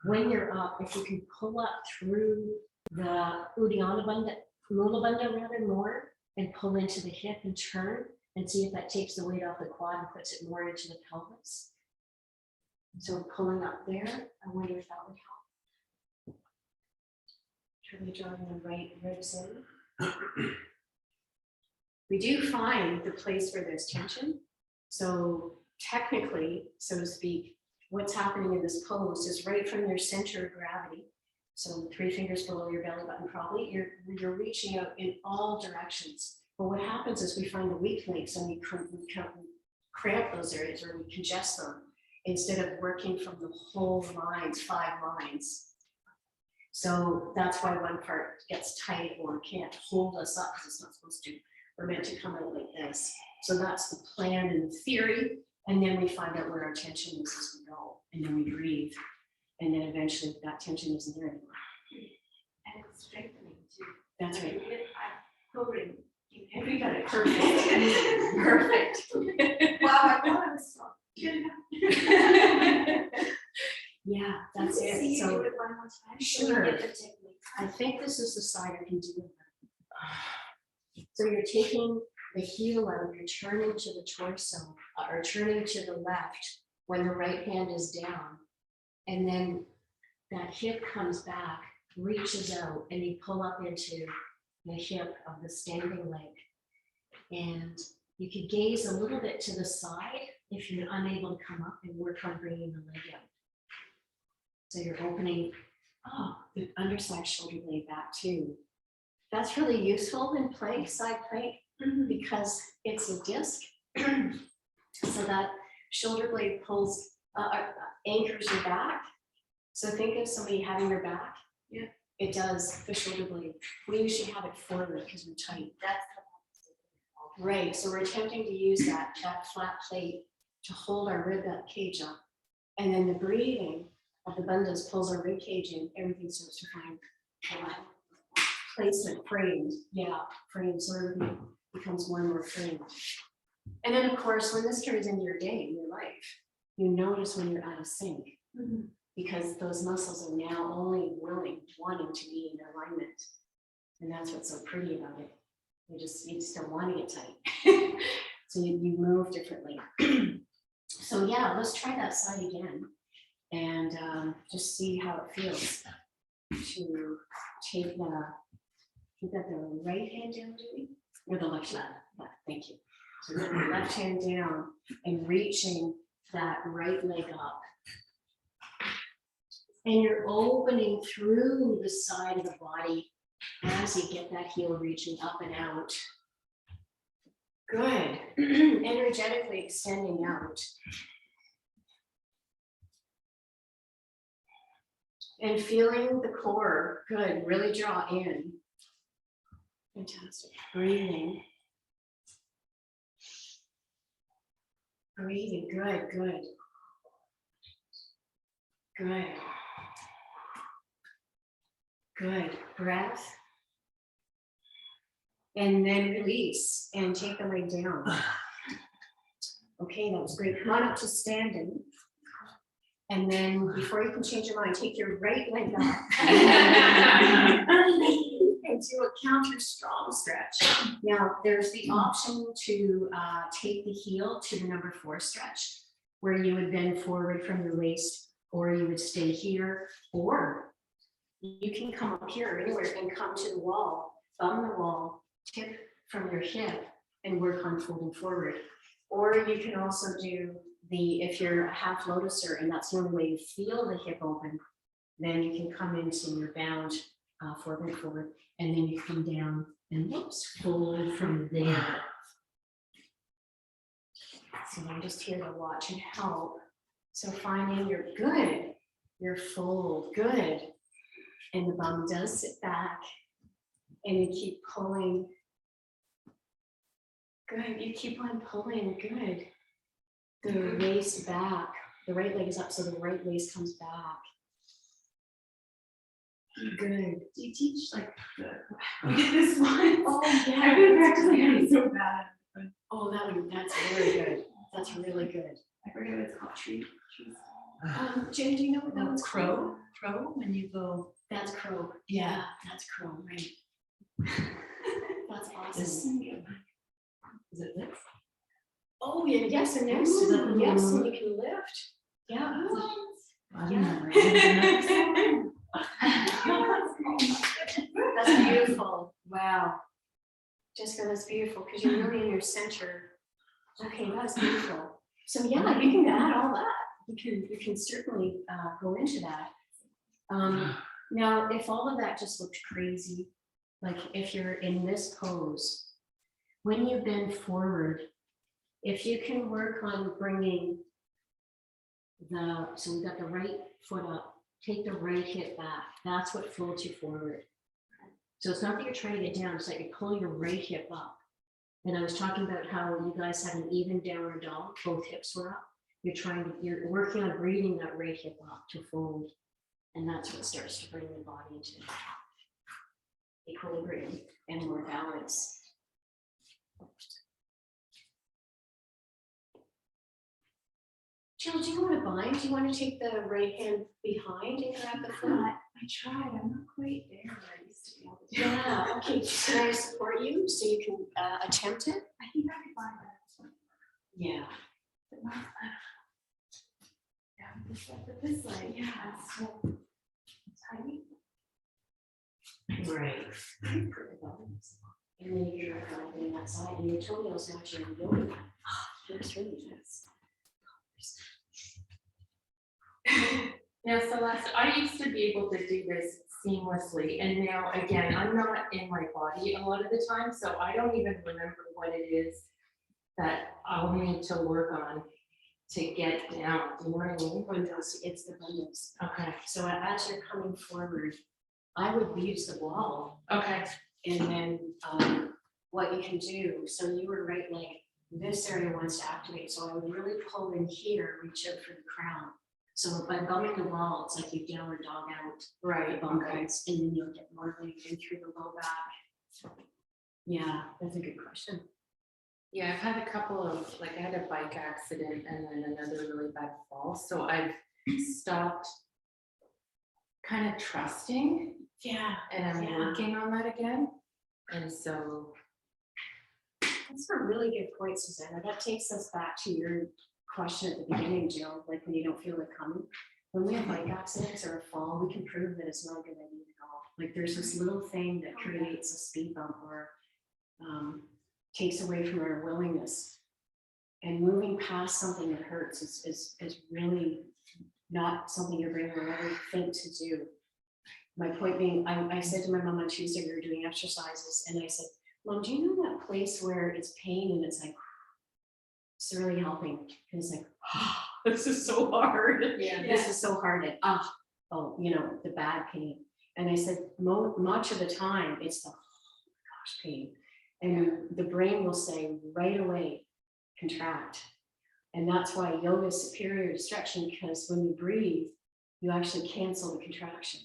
S1: when you're up, if you can pull up through the Uddiyana Bandha, Mula Bandha rather more, and pull into the hip and turn and see if that takes the weight off the quad and puts it more into the pelvis. So pulling up there, I wonder if that would help. Truly drawing the right ribs in. We do find the place where there's tension. So technically, so to speak, what's happening in this pose is right from your center of gravity. So 3 fingers below your belly button, probably you're reaching out in all directions. But what happens is we find the weak links and we cramp those areas or we congest them instead of working from the whole lines, 5 lines. So that's why one part gets tight or can't hold us up because it's not supposed to. We're meant to come out like this. So that's the plan and the theory. And then we find out where our tension is as we go. And then we breathe. And then eventually that tension isn't there anymore.
S2: And it's strengthening too.
S1: That's right.
S2: I'm covering
S1: Everybody. Perfect. Perfect.
S2: Wow, I thought I was strong. Good enough.
S1: Yeah, that's it.
S2: See you
S1: So
S2: do it one more time.
S1: Sure.
S2: Get the technique.
S1: I think this is the side I can do it. So you're taking the heel out, you're turning to the torso or turning to the left when the right hand is down. And then that hip comes back, reaches out, and you pull up into the hip of the standing leg. And you could gaze a little bit to the side if you're unable to come up and work on bringing the leg out. So you're opening the underside shoulder blade back too. That's really useful in plank, side plank, because it's a disc. So that shoulder blade pulls, anchors your back. So think of somebody having your back. Yeah. It does the shoulder blade. We usually have it forward because we're tight. That's right. So we're attempting to use that flat plate to hold our rib cage up. And then the breathing of the bandhas pulls our rib cage in. Everything starts to find placement, framed. Yeah, framed. So everything becomes more and more framed. And then of course, when this turns into your day, in your life, you notice when you're out of sync. Because those muscles are now only wanting to be in alignment. And that's what's so pretty about it. You just don't want to get tight. So you move differently. So yeah, let's try that side again and just see how it feels to take you got the right hand down, Julie? Or the left hand? Thank you. So then the left hand down and reaching that right leg up. And you're opening through the side of the body as you get that heel reaching up and out. Good. Energetically extending out. And feeling the core. Good. Really draw in. Fantastic. Breathing. Breathing. Good, good. Good. Good. Breath. And then release and take the leg down. Okay, that was great. Come on up to standing. And then before you can change your mind, take your right leg up. And do a counter strong stretch. Now, there's the option to take the heel to the number 4 stretch, where you would bend forward from your waist, or you would stay here, or you can come up here anywhere and come to the wall, thumb the wall, tip from your hip, and work on folding forward. Or you can also do if you're a half lotuser and that's the only way you feel the hip open, then you can come into your bound forward, and then you come down and fold from there. So I'm just here to watch and help. So finding your good, your fold, good. And the bum does sit back and you keep pulling. Good, you keep on pulling, good. The waist back, the right leg is up, so the right waist comes back. Good.
S2: Do you teach like this one?
S1: Oh, yeah.
S2: I've been practicing it so bad.
S1: Oh, that's very good. That's really good.
S2: I forget what it's called. Trees.
S1: Jen, do you know what that was called?
S3: Crow, when you go.
S1: That's crow.
S3: Yeah.
S1: That's crow, right. That's awesome.
S3: Is it this?
S1: Oh, yeah, yes, and yes,
S3: Ooh.
S1: yes, and you can lift. Yeah. That's beautiful. Wow. Jessica, that's beautiful because you're really in your center. Okay, that's beautiful. So yeah, you can add all that. You can certainly go into that. Now, if all of that just looked crazy, like if you're in this pose, when you bend forward, if you can work on bringing so we've got the right foot up, take the right hip back. That's what folds you forward. So it's not that you're trying to get down, it's like you pull your right hip up. And I was talking about how you guys had an even downward dog, both hips were up. You're working on breathing that right hip up to fold. And that's what starts to bring the body into equilibrium and more balance. Jill, do you want to bind? Do you want to take the right hand behind and grab the foot?
S2: I tried. I'm not quite there where I used to be able to do.
S1: Yeah, okay. Can I support you so you can attempt it?
S2: I think I could find that.
S1: Yeah.
S2: But not, this side, yeah, it's so tight.
S1: Right. And then you're on that side, and your toenails actually yoga mat. That's really nice.
S4: Now, Celeste, I used to be able to do this seamlessly, and now again, I'm not in my body a lot of the time, so I don't even remember what it is that I'll need to work on to get down. Do you know what I mean?
S1: Bundles, it's the bundles.
S4: Okay.
S1: So as you're coming forward, I would use the wall,
S4: Okay.
S1: and then what you can do. So you were right leg. This area wants to activate, so I would really pull in here, reach out for the crown. So by bumping the wall, it's like you downward dog out,
S4: Right.
S1: bump heights, and then you'll get more length in through the low back. Yeah, that's a good question.
S4: Yeah, I've had a couple of, like, I had a bike accident and then another really bad fall, so I've stopped kind of trusting,
S1: Yeah.
S4: and I'm
S1: Yeah.
S4: working on that again. And so
S1: That's a really good point, Susanna. That takes us back to your question at the beginning, Jill, like when you don't feel it coming. When we have bike accidents or a fall, we can prove that it's not a good idea at all. Like there's this little thing that creates a speed bump or takes away from our willingness. And moving past something that hurts is really not something your brain will ever think to do. My point being, I said to my mom on Tuesday, we were doing exercises, and I said, Mom, do you know that place where it's pain and it's like, it's really helping? And it's like, oh, this is so hard.
S5: Yeah.
S1: This is so hard. And oh, you know, the bad pain. And I said, much of the time, it's the, oh my gosh, pain. And the brain will say right away, contract. And that's why yoga is superior to stretching, because when you breathe, you actually cancel the contraction.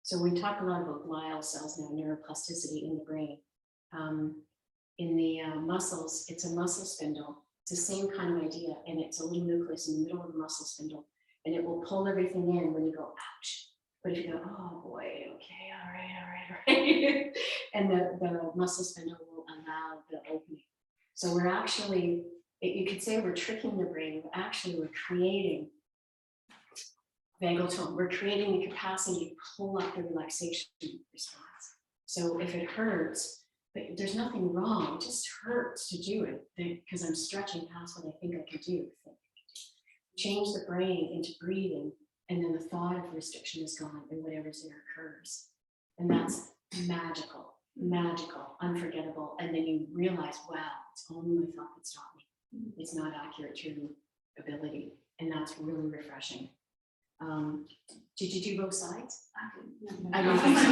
S1: So we talk a lot about glial cells now, neuroplasticity in the brain. In the muscles, it's a muscle spindle. It's the same kind of idea, and it's a little nucleus in the middle of the muscle spindle, and it will pull everything in when you go, ouch. But if you go, oh boy, okay, all right, and the muscle spindle will allow the opening. So we're actually, you could say we're tricking the brain, but actually we're creating vagal tone. We're creating the capacity to pull up the relaxation response. So if it hurts, but there's nothing wrong, it just hurts to do it because I'm stretching past what I think I can do. Change the brain into breathing, and then the thought of restriction is gone, and whatever's there occurs. And that's magical, unforgettable. And then you realize, wow, it's only my thought that stopped me. It's not accurate to ability. And that's really refreshing. Did you do both sides? I don't think so.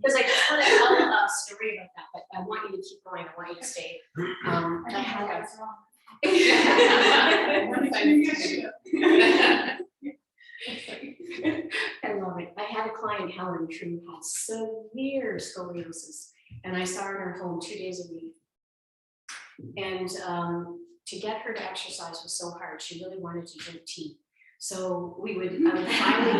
S1: Because I just want to tell a story about that, but I want you to keep going. I want you to stay. I had I love it. I had a client, Helen, who had severe scoliosis, and I saw her in her home 2 days a week. And to get her to exercise was so hard. She really wanted to drink tea. So I would finally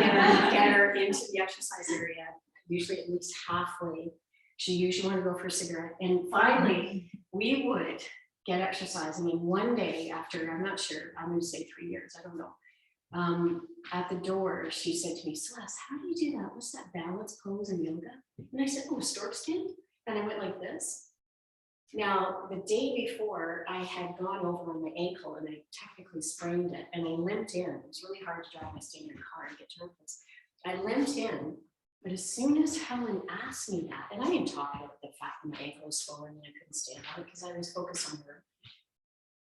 S1: get her into the exercise area, usually at least halfway. She usually wanted to go for a cigarette. And finally, we would get exercise. I mean, one day after, I'm not sure, I'm going to say 3 years, I don't know. At the door, she said to me, Celeste, how do you do that? What's that balance pose in yoga? And I said, oh, stork stand. And I went like this. Now, the day before, I had gone over on my ankle and I technically sprained it, and I limped in. It was really hard to drive my standard car and get to her place. I limped in, but as soon as Helen asked me that, and I didn't talk about the fact that my ankle was swollen and I couldn't stand on it because I was focused on her.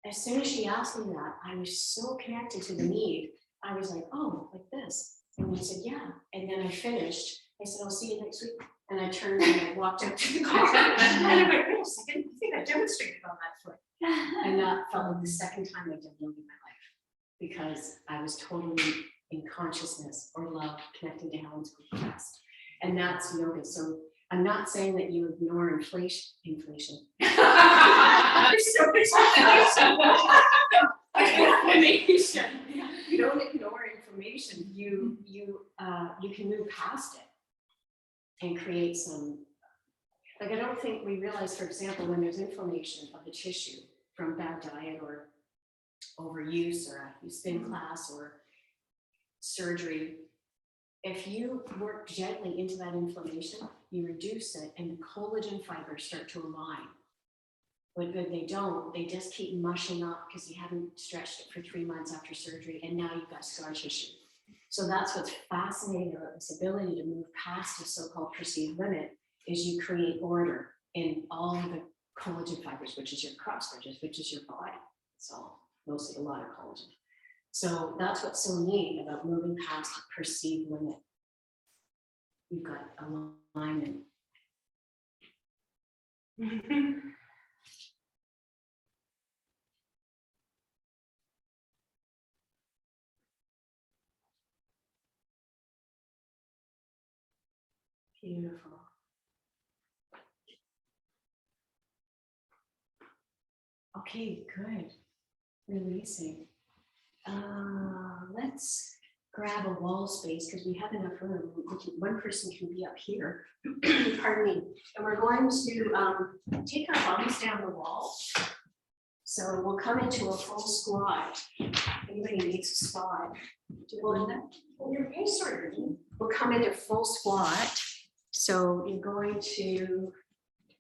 S1: As soon as she asked me that, I was so connected to the need. I was like, oh, like this. And I said, yeah. And then I finished. I said, I'll see you next week. And I turned and I walked up to the car. And I went, wait a second, I think I demonstrated on that foot. And that felt like the second time I've done yoga in my life, because I was totally in consciousness or love, connecting to Helen's request. And that's yoga. So I'm not saying that you ignore inflation. Inflation. You don't ignore information. You can move past it and create some, like, I don't think we realize, for example, when there's inflammation of the tissue from bad diet or overuse or a spin class or surgery, if you work gently into that inflammation, you reduce it and the collagen fibers start to align. But when they don't, they just keep mushing up because you haven't stretched it for 3 months after surgery, and now you've got scar tissue. So that's what's fascinating about this ability to move past the so-called perceived limit, is you create order in all of the collagen fibers, which is your cross bridges, which is your body. So mostly a lot of collagen. So that's what's so neat about moving past the perceived limit. You've got alignment. Beautiful. Okay, good. Releasing. Let's grab a wall space because we have enough room. One person can be up here. Pardon me. And we're going to take our bums down the wall. So we'll come into a full squat. Anybody needs a spot? Well, your pace order. We'll come into full squat. So you're going to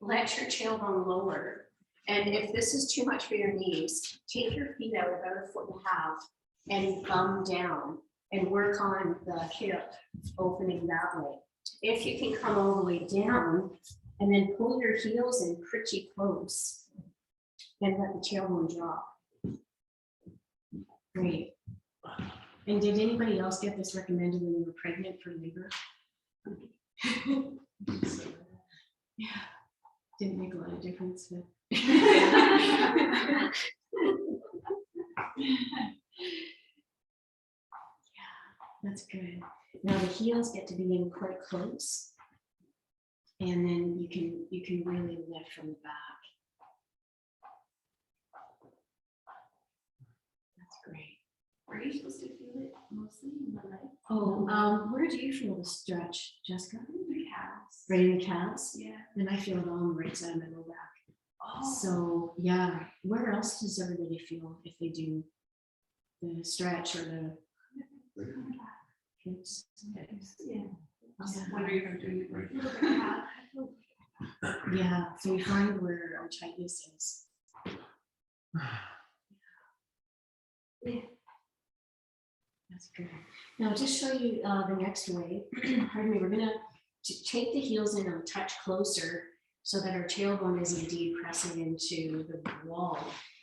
S1: let your tailbone lower. And if this is too much for your knees, take your feet out about 1.5 feet and bum down and work on the hip opening that way. If you can come all the way down and then pull your heels in pretty close and let the tailbone drop. Great. And did anybody else get this recommended when you were pregnant for labor? Yeah, didn't make a lot of difference. But yeah, that's good. Now the heels get to be in quite close, and then you can really lift from the back. That's great.
S5: Were you supposed to feel it mostly in the leg?
S1: Oh, where do you feel the stretch, Jessica?
S5: The calves.
S1: Right in the calves?
S5: Yeah.
S1: And I feel it all on the right side of my lower back.
S5: Oh.
S1: So yeah, where else does everybody feel if they do the stretch or the hips?
S5: Yeah.
S1: Yeah.
S5: When are you going to do it?
S1: Yeah, so we find where our tightness is.
S5: Yeah.
S1: That's good. Now just show you the next way. Pardon me, we're gonna take the heels in a touch closer so that our tailbone is indeed pressing into the wall.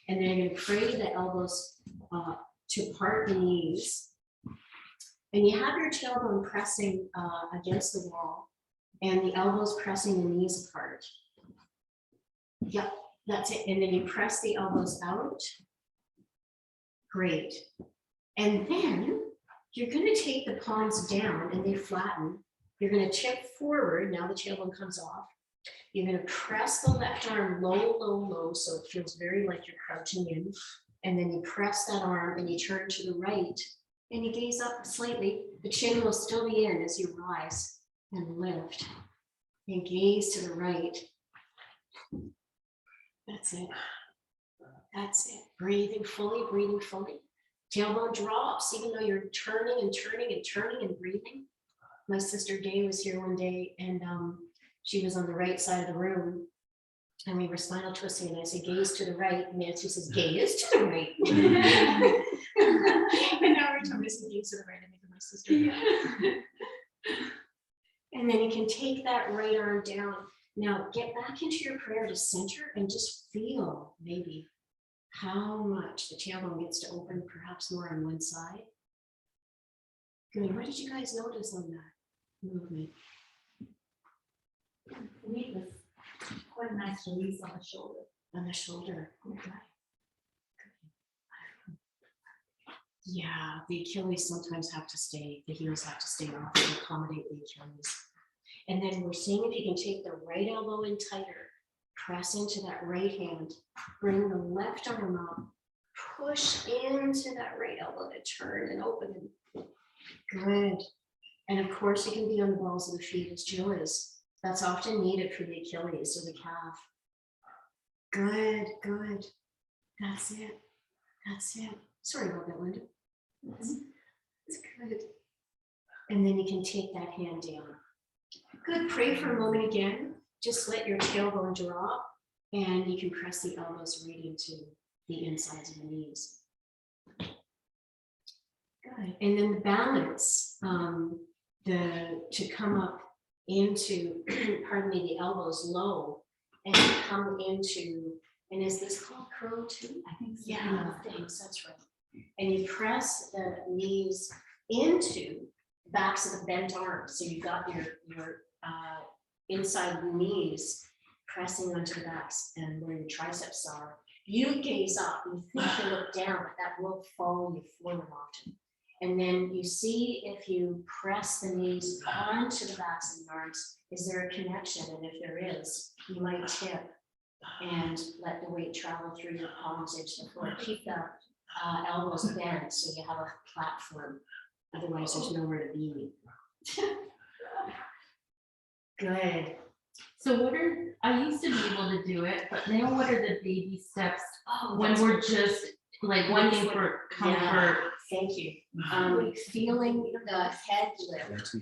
S1: And then you're gonna pray the elbows to part the knees. And you have your tailbone pressing against the wall and the elbows pressing the knees apart. Yep, that's it. And then you press the elbows out. Great. And then you're going to take the palms down and they flatten. You're going to tip forward. Now the tailbone comes off. You're going to press the left arm low, low, low. So it feels very like you're crouching in. And then you press that arm and you turn to the right and you gaze up slightly. The chin will still be in as you rise and lift and gaze to the right. That's it. That's it. Breathing fully, breathing fully. Tailbone drops, even though you're turning and turning and turning and breathing. My sister Gay was here one day and she was on the right side of the room and we were spinal twisting and I said, gaze to the right. And Nancy says, gaze to the right. And now every time I say gaze to the right, I think of my sister. And then you can take that right arm down. Now get back into your prayer to center and just feel maybe how much the tailbone gets to open, perhaps more on one side. Good. What did you guys notice on that movement?
S5: For me, it was quite a nice release on the shoulder.
S1: On the shoulder. Okay. Yeah, the Achilles sometimes have to stay, the heels have to stay off to accommodate the Achilles. And then we're seeing if you can take the right elbow in tighter, press into that right hand, bring the left arm up, push into that right elbow to turn and open. Good. And of course, you can be on the balls of the feet as Jill is. That's often needed for the Achilles or the calf. Good, good. That's it. That's it. Sorry about that, Linda. That's good. And then you can take that hand down. Good. Pray for a moment again. Just let your tailbone drop and you can press the elbows right into the insides of the knees. Good. And then the balance, to come up into, pardon me, the elbows low and come into, and is this called crow too?
S5: I think so.
S1: Yeah, thanks, that's right. And you press the knees into the backs of the bent arms. So you've got your inside knees pressing onto the backs and where your triceps are. You gaze up, you think you look down, but that will follow you forward often. And then you see if you press the knees onto the backs of the arms, is there a connection? And if there is, you might tip and let the weight travel through your palms into the floor. Keep the elbows bent so you have a platform Otherwise, there's nowhere to be. Good.
S4: So what are, I used to be able to do it, but now what are the baby steps when we're just like looking for comfort?
S1: Thank you. Feeling the head lift,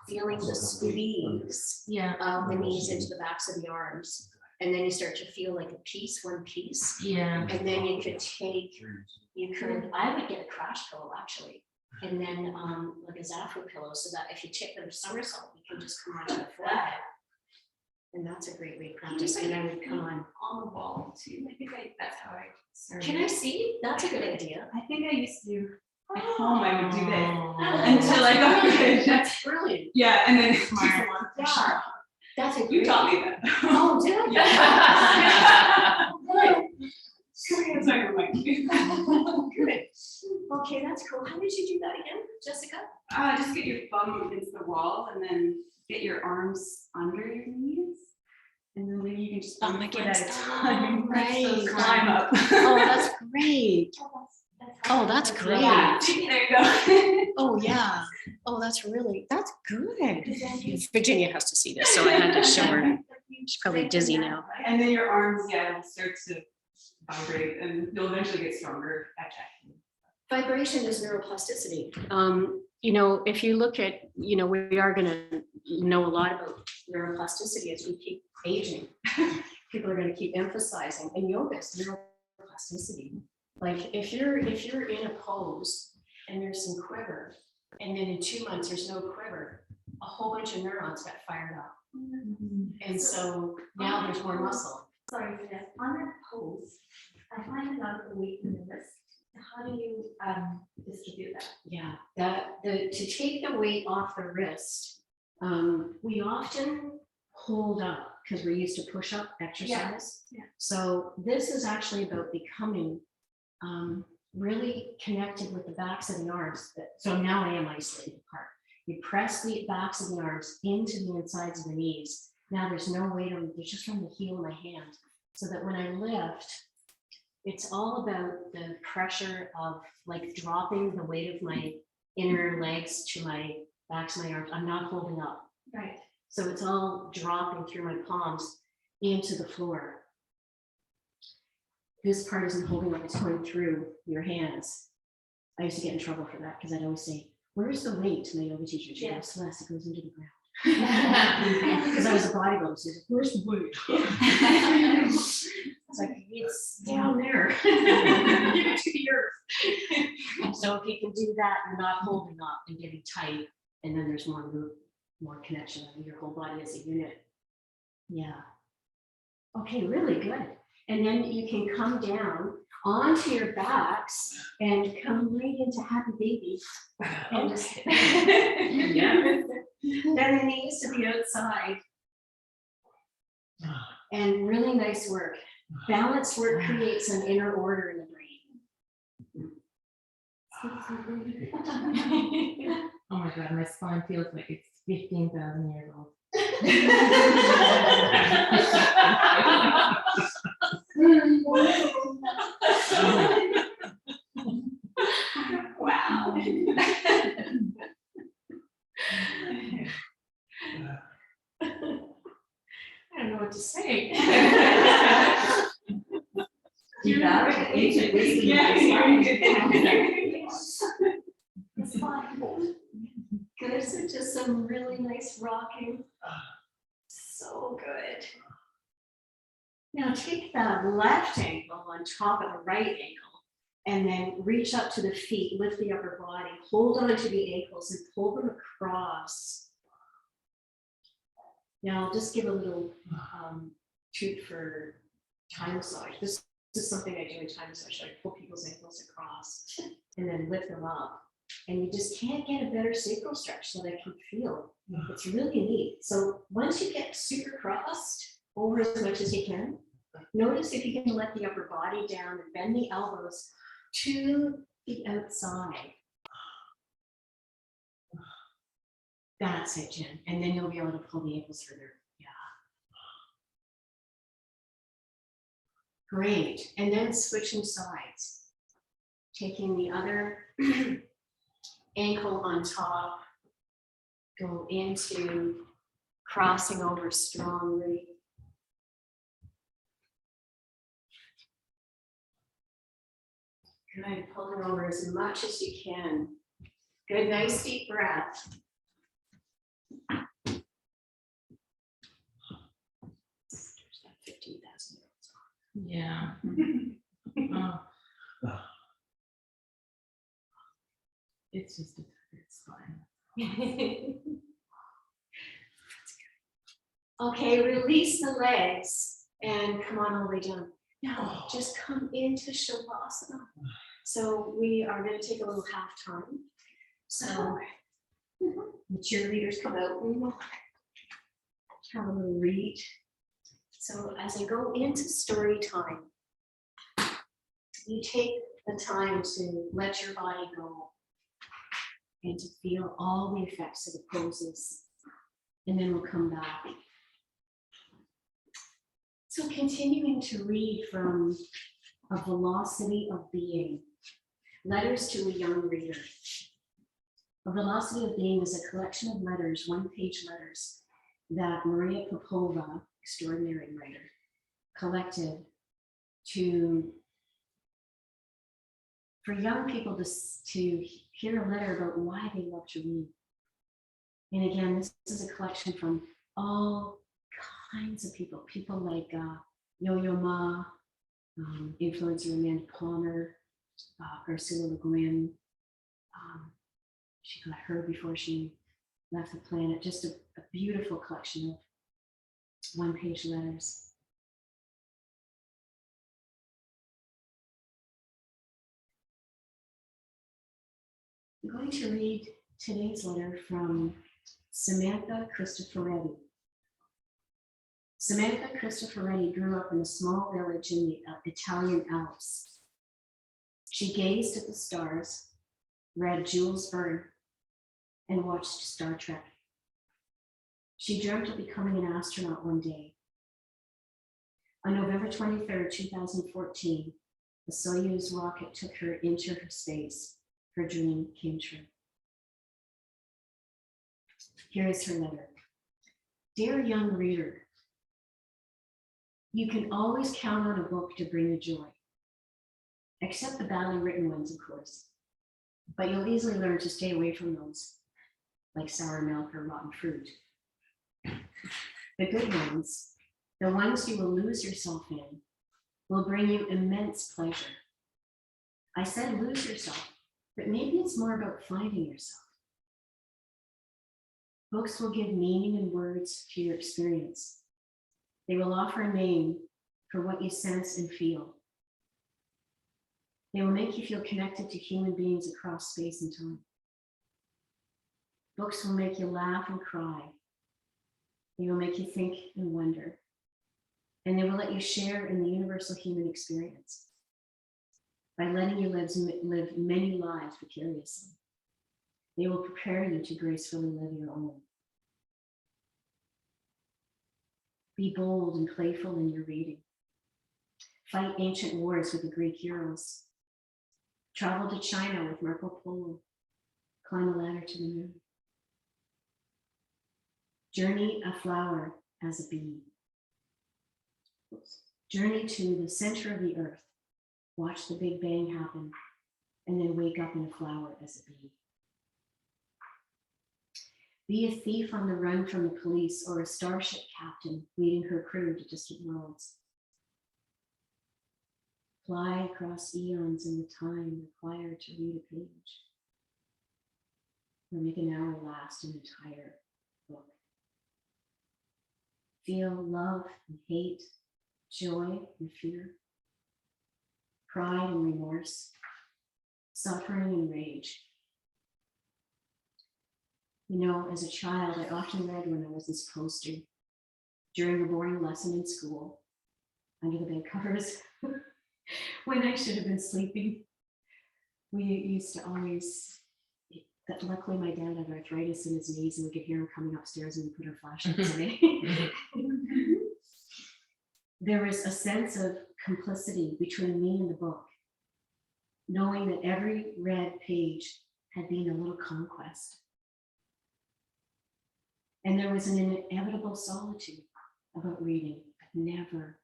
S1: feeling the squeeze
S4: Yeah,
S1: of the knees into the backs of the arms. And then you start to feel like a piece, one piece.
S4: yeah.
S1: And then you could I would get a crash pillow actually. And then like a Zafra pillow, so that if you take them somersault, you can just come onto the floor. And that's a great way to practice. And I would come on
S2: the wall too. I think that's how I started.
S1: Can I see? That's a good idea.
S2: I think I used to do at home, I would do this
S4: Oh.
S2: until I got good.
S1: That's brilliant.
S2: Yeah, and then
S4: Smart.
S1: Yeah. That's a
S2: You
S1: great.
S2: taught me that.
S1: Oh, did I?
S2: Sorry, Mike.
S1: Good. Okay, that's cool. How did you do that again, Jessica?
S2: Just get your bum against the wall and then get your arms under your knees. And then maybe you can just
S1: Oh,
S2: one foot
S1: against
S2: at a
S1: the
S2: time.
S1: wall, right.
S2: So climb up.
S1: Oh, that's great. Oh, that's great.
S2: Yeah, there you go.
S1: Oh, yeah. Oh, that's good. Virginia has to see this, so I had to show her. She's probably dizzy now.
S2: And then your arms, will start to vibrate and you'll eventually get stronger at that.
S1: Vibration is neuroplasticity. If you look at, we are going to know a lot about neuroplasticity as we keep aging. People are going to keep emphasizing, and yoga is neuroplasticity. Like if you're in a pose and there's some quiver, and then in 2 months there's no quiver, a whole bunch of neurons got fired up. And so now there's more muscle.
S5: Sorry for that. On that pose, I find a lot of the weight in the wrist. How do you distribute that?
S1: Yeah, to take the weight off the wrist, we often hold up because we're used to push up exercise.
S5: Yeah.
S1: So this is actually about becoming really connected with the backs of the arms. So now I am isolated apart. You press the backs of the arms into the insides of the knees. Now there's no weight on, there's just from the heel of my hand. So that when I lift, it's all about the pressure of like dropping the weight of my inner legs to my backs of my arms. I'm not holding up.
S5: Right.
S1: So it's all dropping through my palms into the floor. This part isn't holding up, it's going through your hands. I used to get in trouble for that because I'd always say, where's the weight to my yoga teacher? She goes, Celeste, it goes into the ground. Because I was a bodybuilder, so where's the weight? It's like, it's down there. Give it to the earth. So if you can do that, you're not holding up and getting tight, and then there's more connection of your whole body as a unit. Yeah. Okay, really good. And then you can come down onto your backs and come right into happy baby. And just
S4: Yeah.
S1: then the knees to the outside. And really nice work. Balanced work creates an inner order in the brain.
S4: Oh my God, my spine feels like it's 15,000 years old.
S1: Wow. I don't know what to say.
S4: You got it. Ancient wisdom.
S5: It's fine.
S1: Good, so just some really nice rocking. So good. Now take the left ankle on top of the right ankle and then reach up to the feet, lift the upper body, hold on to the ankles and pull them across. Now I'll just give a little treat for Thai massage. This is something I do in Thai massage. I pull people's ankles across and then lift them up. And you just can't get a better sacral stretch that I can feel. It's really neat. So once you get super crossed over as much as you can, notice if you can let the upper body down and bend the elbows to the outside. That's it, Jen. And then you'll be able to pull the ankles further. Yeah. Great. And then switching sides. Taking the other ankle on top, go into crossing over strongly. Good, pulling over as much as you can. Good, nice deep breath. There's that 15,000
S4: Yeah. Oh. It's just, it's fine.
S1: Okay, release the legs and come on all the way down. Now, just come into Shavasana. So we are going to take a little half time. So the cheerleaders come out and have a little read. So as I go into story time, you take the time to let your body go and to feel all the effects of the poses. And then we'll come back. So continuing to read from A Velocity of Being, Letters to a Young Reader. A Velocity of Being is a collection of letters, one-page letters, that Maria Popova, extraordinary writer, collected for young people to hear a letter about why they love to read. And again, this is a collection from all kinds of people like Yo-Yo Ma, influencer Amanda Palmer, Ursula Le Guin. She got her before she left the planet. Just a beautiful collection of one-page letters. I'm going to read today's letter from Samantha Cristoforetti. Samantha Cristoforetti grew up in a small village in the Italian Alps. She gazed at the stars, read Jules Verne, and watched Star Trek. She dreamt of becoming an astronaut one day. On November 23rd, 2014, the Soyuz rocket took her into space. Her dream came true. Here is her letter. Dear young reader, you can always count on a book to bring you joy, except the badly written ones, of course. But you'll easily learn to stay away from those, like sour milk or rotten fruit. The good ones, the ones you will lose yourself in, will bring you immense pleasure. I said lose yourself, but maybe it's more about finding yourself. Books will give meaning and words to your experience. They will offer a name for what you sense and feel. They will make you feel connected to human beings across space and time. Books will make you laugh and cry. They will make you think and wonder. And they will let you share in the universal human experience by letting you live many lives vicariously. They will prepare you to gracefully live your own. Be bold and playful in your reading. Fight ancient wars with the Greek heroes. Travel to China with Marco Polo. Climb a ladder to the moon. Journey a flower as a bee. Journey to the center of the earth. Watch the Big Bang happen, and then wake up in a flower as a bee. Be a thief on the run from the police, or a starship captain leading her crew to distant worlds. Fly across eons in the time required to read a page, or make an hour last an entire book. Feel love and hate, joy and fear, pride and remorse, suffering and rage. You know, as a child, I often read when I wasn't supposed to, during a boring lesson in school, under the bed covers, when I should have been sleeping. We used to always, luckily my dad had arthritis in his knees and we could hear him coming upstairs and we put our flashlights in. There was a sense of complicity between me and the book, knowing that every read page had been a little conquest. And there was an inevitable solitude about reading, but never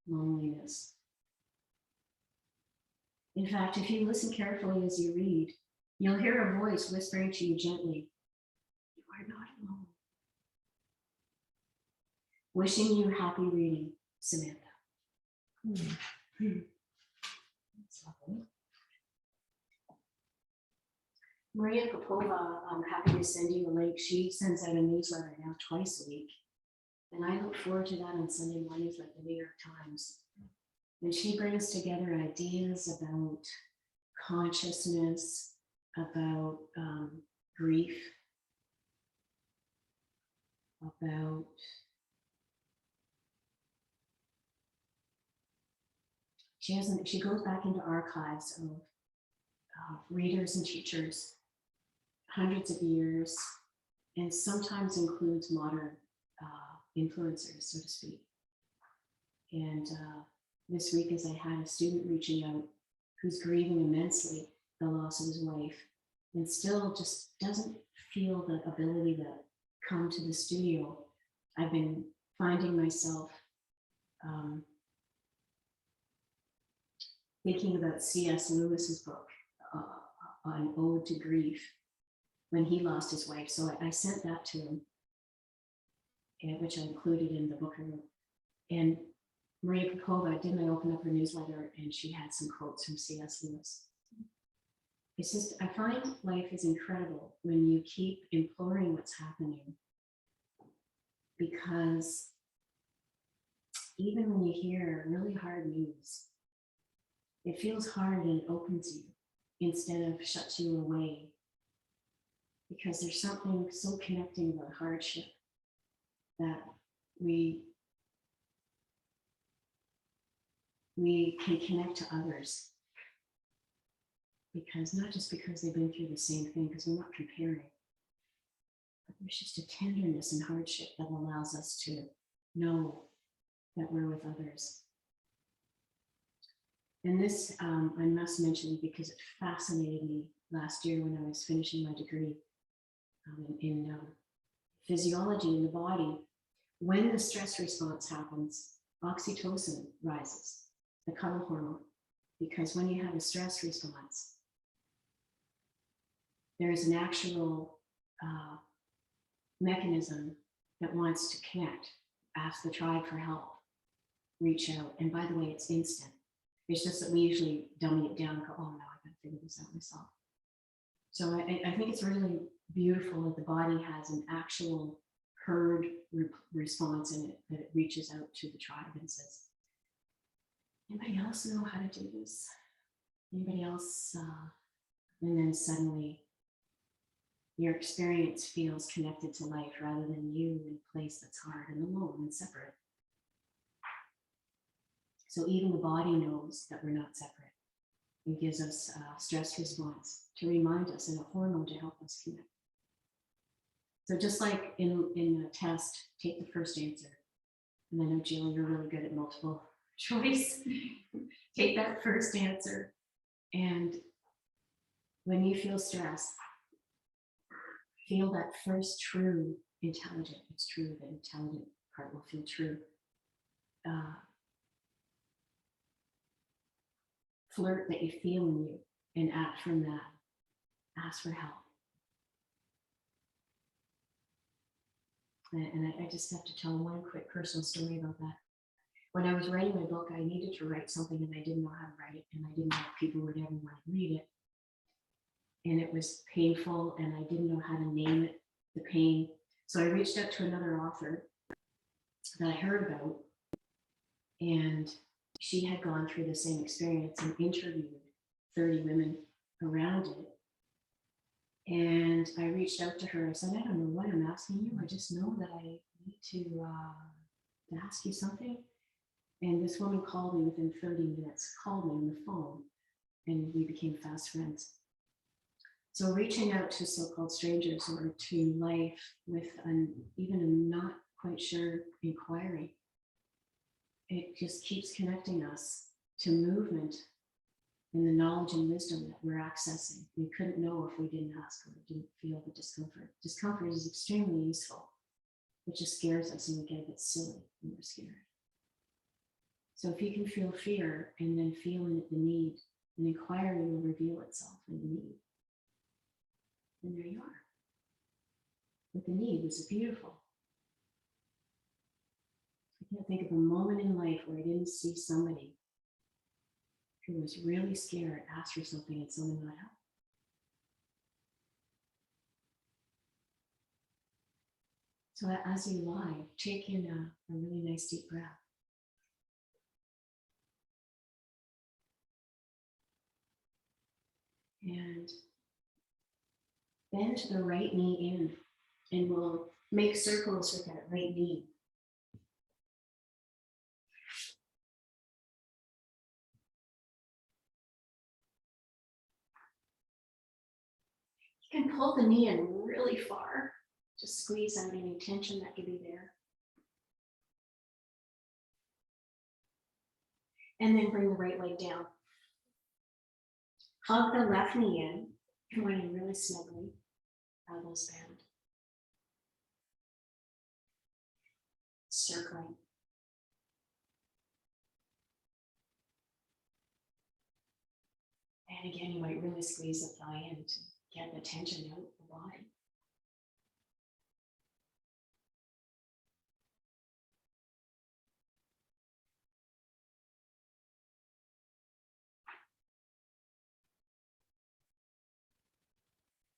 S1: loneliness. In fact, if you listen carefully as you read, you'll hear a voice whispering to you gently, "You are not alone." Wishing you happy reading, Samantha. That's lovely. Maria Popova, I'm happy to send you a link. She sends out a newsletter now twice a week. And I look forward to that on Sunday mornings like the New York Times. And she brings together ideas about consciousness, about grief, about she goes back into archives of readers and teachers, hundreds of years, and sometimes includes modern influencers, so to speak. And this week, as I had a student reaching out who's grieving immensely the loss of his wife and still just doesn't feel the ability to come to the studio, I've been finding myself thinking about C.S. Lewis's book, An Ode to Grief, when he lost his wife. So I sent that to him, which I included in the book I wrote. And Maria Popova didn't open up her newsletter, and she had some quotes from C.S. Lewis. It's just, I find life is incredible when you keep imploring what's happening, because even when you hear really hard news, it feels hard and it opens you instead of shuts you away, because there's something so connecting about hardship that we can connect to others, because not just because they've been through the same thing, because we're not comparing, but there's just a tenderness in hardship that allows us to know that we're with others. And this, I must mention because it fascinated me last year when I was finishing my degree in physiology in the body. When the stress response happens, oxytocin rises, the cuddle hormone, because when you have a stress response, there is an actual mechanism that wants to connect, ask the tribe for help, reach out. And by the way, it's instant. It's just that we usually dummy it down and go, oh no, I gotta figure this out myself. So I think it's really beautiful that the body has an actual herd response in it, that it reaches out to the tribe and says, anybody else know how to do this? Anybody else? And then suddenly your experience feels connected to life rather than you in a place that's hard and alone and separate. So even the body knows that we're not separate. It gives us a stress response to remind us, and a hormone to help us connect. So just like in a test, take the first answer. And I know, Jill, you're really good at multiple choice. Take that first answer. And when you feel stress, feel that first true intelligent. It's true, the intelligent part will feel true. Flirt that you feel in you and act from that. Ask for help. And I just have to tell one quick personal story about that. When I was writing my book, I needed to write something and I didn't know how to write it, and I didn't know if people would ever want to read it. And it was painful, and I didn't know how to name it, the pain. So I reached out to another author that I heard about, and she had gone through the same experience and interviewed 30 women around it. And I reached out to her. I said, I don't know what I'm asking you. I just know that I need to ask you something. And this woman called me within 30 minutes, called me on the phone, and we became fast friends. So reaching out to so-called strangers or to life with even a not quite sure inquiry, it just keeps connecting us to movement and the knowledge and wisdom that we're accessing. We couldn't know if we didn't ask or didn't feel the discomfort. Discomfort is extremely useful. It just scares us and we get a bit silly when we're scared. So if you can feel fear and then feel in it the need, an inquiry will reveal itself in the need. And there you are. But the need was beautiful. I can't think of a moment in life where I didn't see somebody who was really scared, asked for something and someone got help. So as you lie, take in a really nice deep breath. And bend the right knee in, and we'll make circles with that right knee. You can pull the knee in really far. Just squeeze out any tension that could be there. And then bring the right leg down. Hug the left knee in. Come on in really snugly. Elbows bend. Circling. And again, you might really squeeze the thigh in to get the tension out of the body.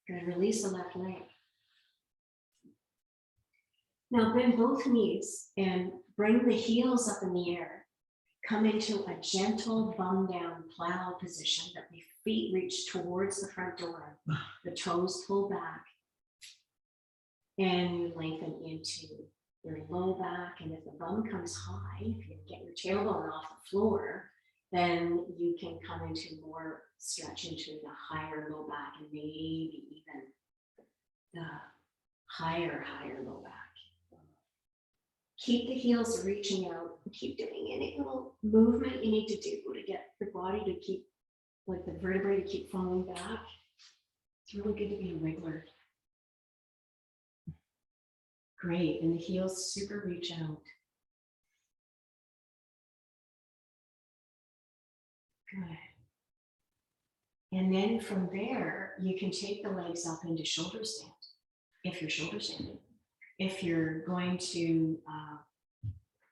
S1: Good, release the left leg. Now bend both knees and bring the heels up in the air. Come into a gentle bum down plow position that the feet reach towards the front door. The toes pull back. And you lengthen into your low back. And if the bum comes high, if you get your tailbone off the floor, then you can come into more stretch into the higher low back and maybe even the higher low back. Keep the heels reaching out. Keep doing any little movement you need to do to get the body to keep, like the vertebrae to keep falling back. It's really good to be a wiggler. Great, and the heels super reach out. Good. And then from there, you can take the legs up into shoulder stand, if you're shoulder standing. If you're going to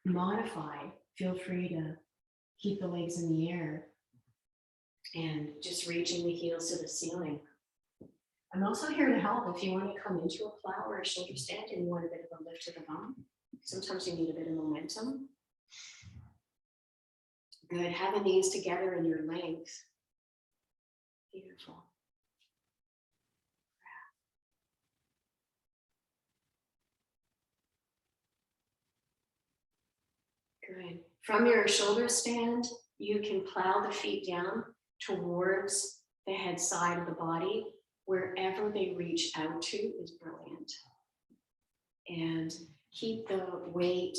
S1: modify, feel free to keep the legs in the air and just reaching the heels to the ceiling. I'm also here to help if you want to come into a plow or a shoulder stand and you want a bit of a lift to the bum. Sometimes you need a bit of momentum. Good, have the knees together in your length. Beautiful. Good. From your shoulder stand, you can plow the feet down towards the head side of the body. Wherever they reach out to is brilliant. And keep the weight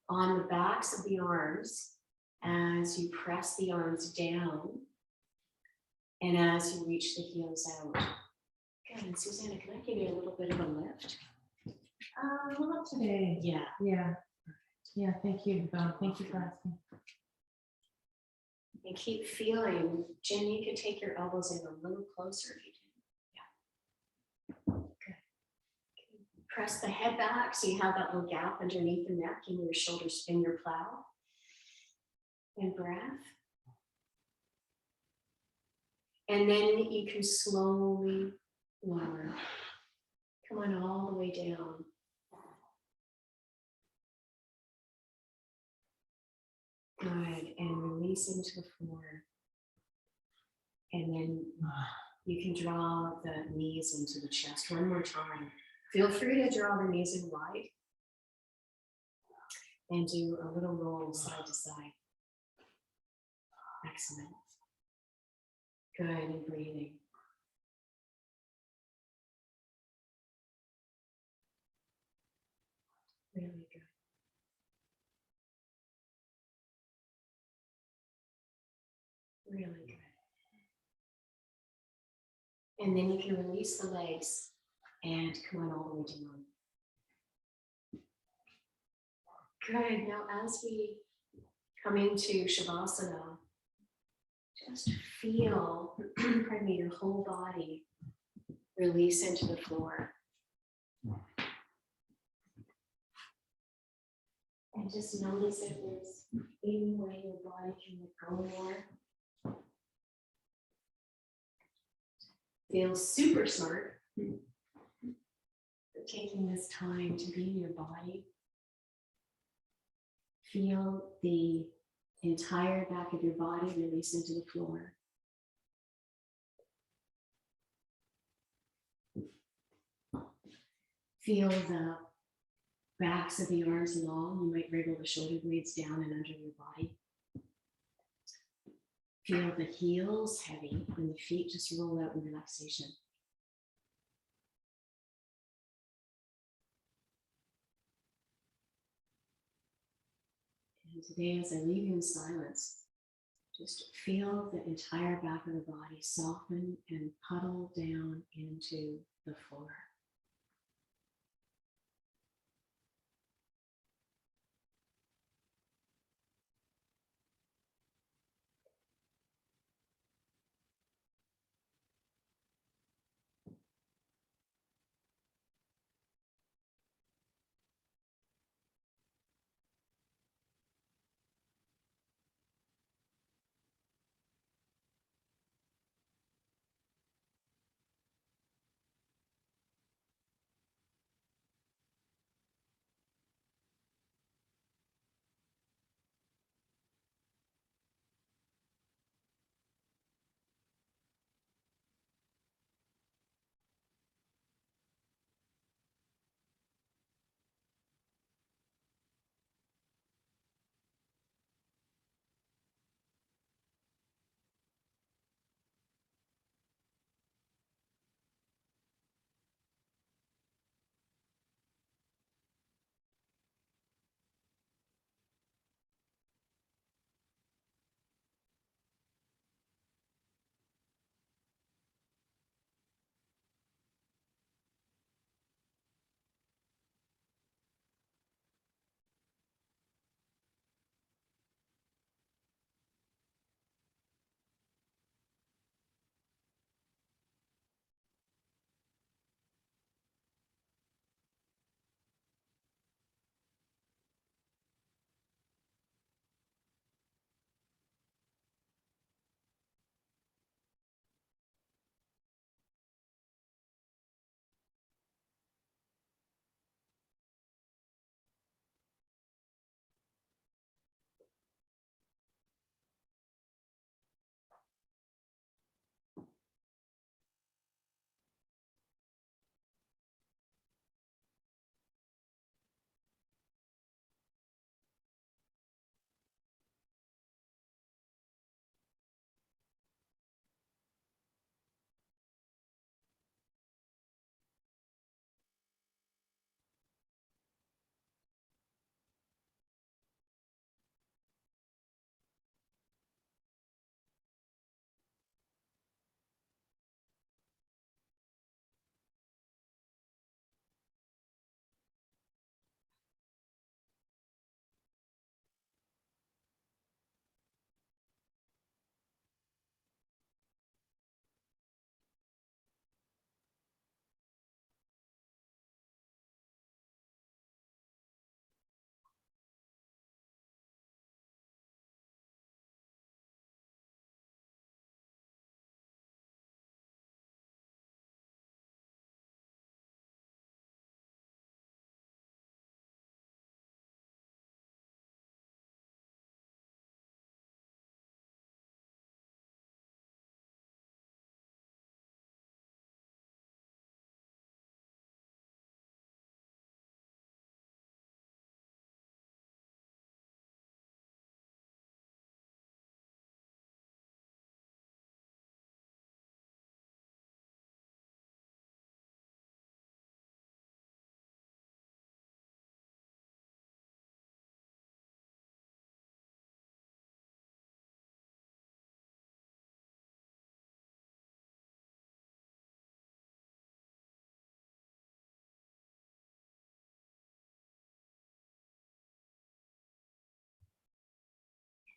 S1: on the backs of the arms as you press the arms down and as you reach the heels out. Good. And Susanna, can I give you a little bit of a lift?
S4: Not today.
S1: Yeah.
S4: Yeah, thank you, Dawn. Thank you for asking.
S1: And keep feeling. Jen, you can take your elbows in a little closer if you do. Yeah. Good. Press the head back so you have that little gap underneath the neck in your shoulders, in your plow. And breath. And then you can slowly lower. Come on all the way down. Good, and release into the floor. And then you can draw the knees into the chest one more time. Feel free to draw the knees in wide. And do a little roll side to side. Excellent. Good, and breathing. Really good. Really good. And then you can release the legs and come on all the way down. Good. Now, as we come into Shavasana, just feel, pardon me, your whole body release into the floor. And just notice if there's any way your body can let go more. Feels super smart. For taking this time to be in your body. Feel the entire back of your body release into the floor. Feel the backs of the arms long. You might wriggle the shoulder blades down and under your body. Feel the heels heavy and the feet just roll out in relaxation. And today, as I leave you in silence, just feel the entire back of the body soften and puddle down into the floor.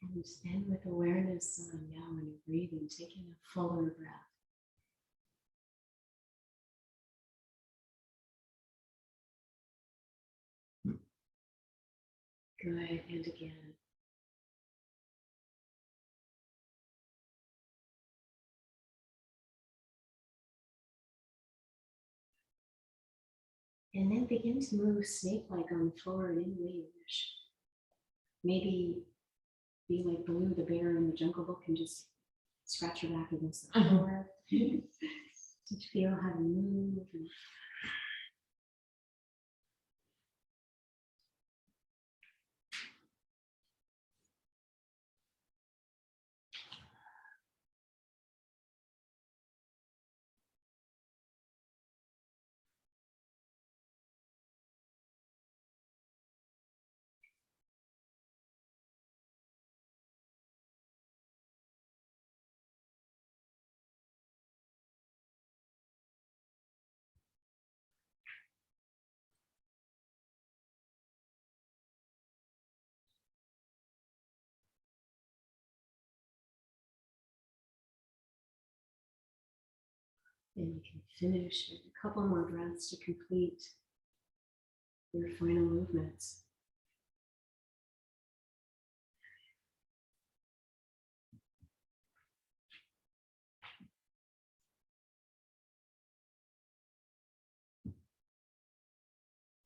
S1: And end with awareness on, when you're breathing, taking a fuller breath. Good, and again. And then begin to move snake-like on the floor in any way you wish. Maybe be like Blue, the bear in the Jungle Book, and just scratch your back against the floor. Just feel how to move. And you can finish with a couple more breaths to complete your final movements.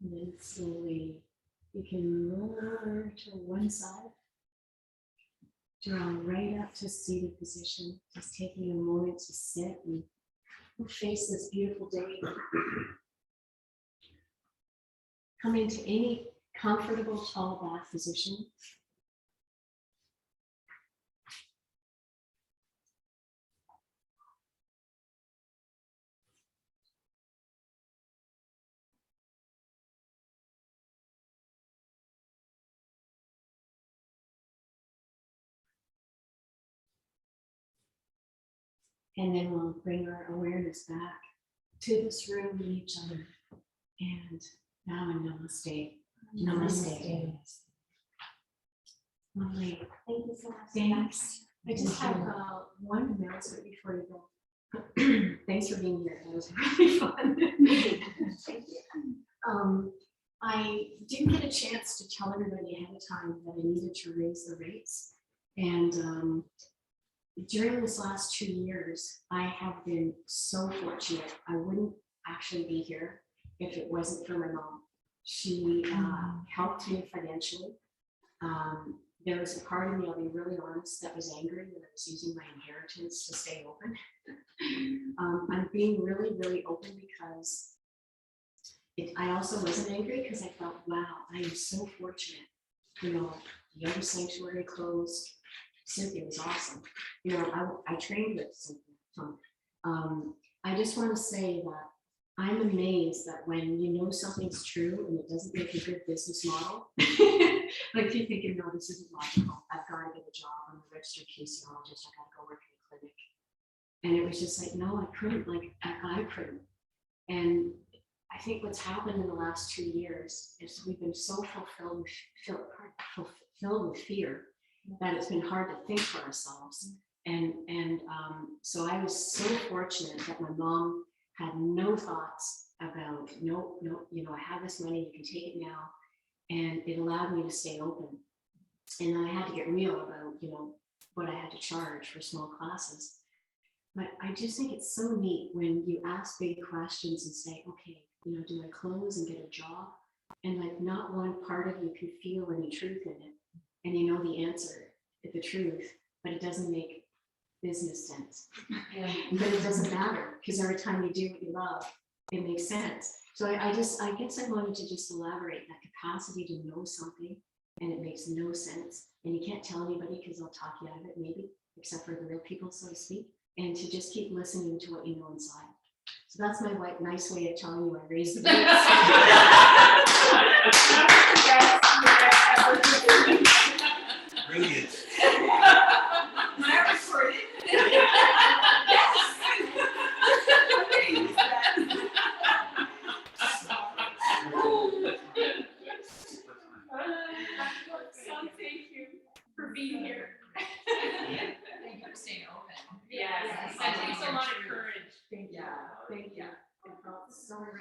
S1: And then slowly you can roll over to one side. Draw right up to seated position. Just taking a moment to sit and face this beautiful day. Come into any comfortable tall back position. And then we'll bring our awareness back to this room and each other. And now in namaste. Namaste. Lovely.
S5: Thank you so much.
S1: Thanks. I just have one announcement before you go. Thanks for being here. That was really fun.
S5: Thank you.
S1: I didn't get a chance to tell everybody ahead of time that I needed to raise the rates. And during this last 2 years, I have been so fortunate. I wouldn't actually be here if it wasn't for my mom. She helped me financially. There was a part of me, I'll be really honest, that was angry that I was using my inheritance to stay open. I'm being really, really open because I also wasn't angry because I felt, wow, I am so fortunate. You know, the yoga sanctuary closed. Cynthia was awesome. You know, I trained with Cynthia. I just want to say that I'm amazed that when you know something's true and it doesn't make a good business model, like you're thinking, no, this isn't logical. I've got to get a job. I'm a registered kinesiologist. I got to go work in a clinic. And it was just like, no, I couldn't. Like I couldn't. And I think what's happened in the last 2 years is we've been so fulfilled with fear that it's been hard to think for ourselves. And so I was so fortunate that my mom had no thoughts about, no, you know, I have this money, you can take it now. And it allowed me to stay open. And then I had to get real about, you know, what I had to charge for small classes. But I just think it's so neat when you ask big questions and say, okay, you know, do I close and get a job? And like not one part of you can feel any truth in it. And you know the answer, the truth, but it doesn't make business sense.
S4: Yeah.
S1: But it doesn't matter because every time you do what you love, it makes sense. So I guess I wanted to just elaborate that capacity to know something and it makes no sense. And you can't tell anybody because they'll talk you out of it maybe, except for the real people, so to speak. And to just keep listening to what you know inside. So that's my nice way of telling you I raised the rates.
S6: Brilliant.
S2: My recording. So thank you for being here.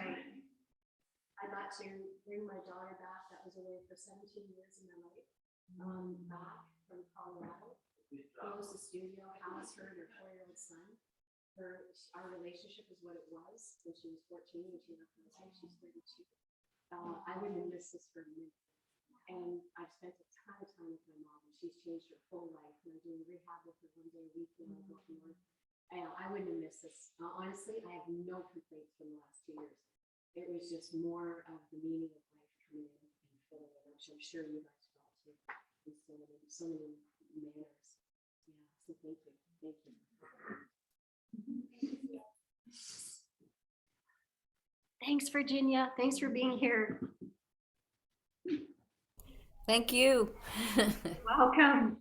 S1: I got to bring my daughter back that was away for 17 years in my life, back from Colorado. Close the studio, house her and her 4-year-old son. Our relationship is what it was when she was 14, when she left my life. She's 32. I wouldn't miss this for a minute. And I've spent a ton of time with my mom, and she's changed her whole life. And I'm doing rehab with her 1 day a week when I go up north. I wouldn't have missed this. Honestly, I have no complaints from the last 2 years. It was just more of the meaning of life coming in and filling it, which I'm sure you guys felt too, in so many manners. Yeah, so thank you. Thank you.
S7: Thanks, Virginia. Thanks for being here.
S8: Thank you.
S7: Welcome.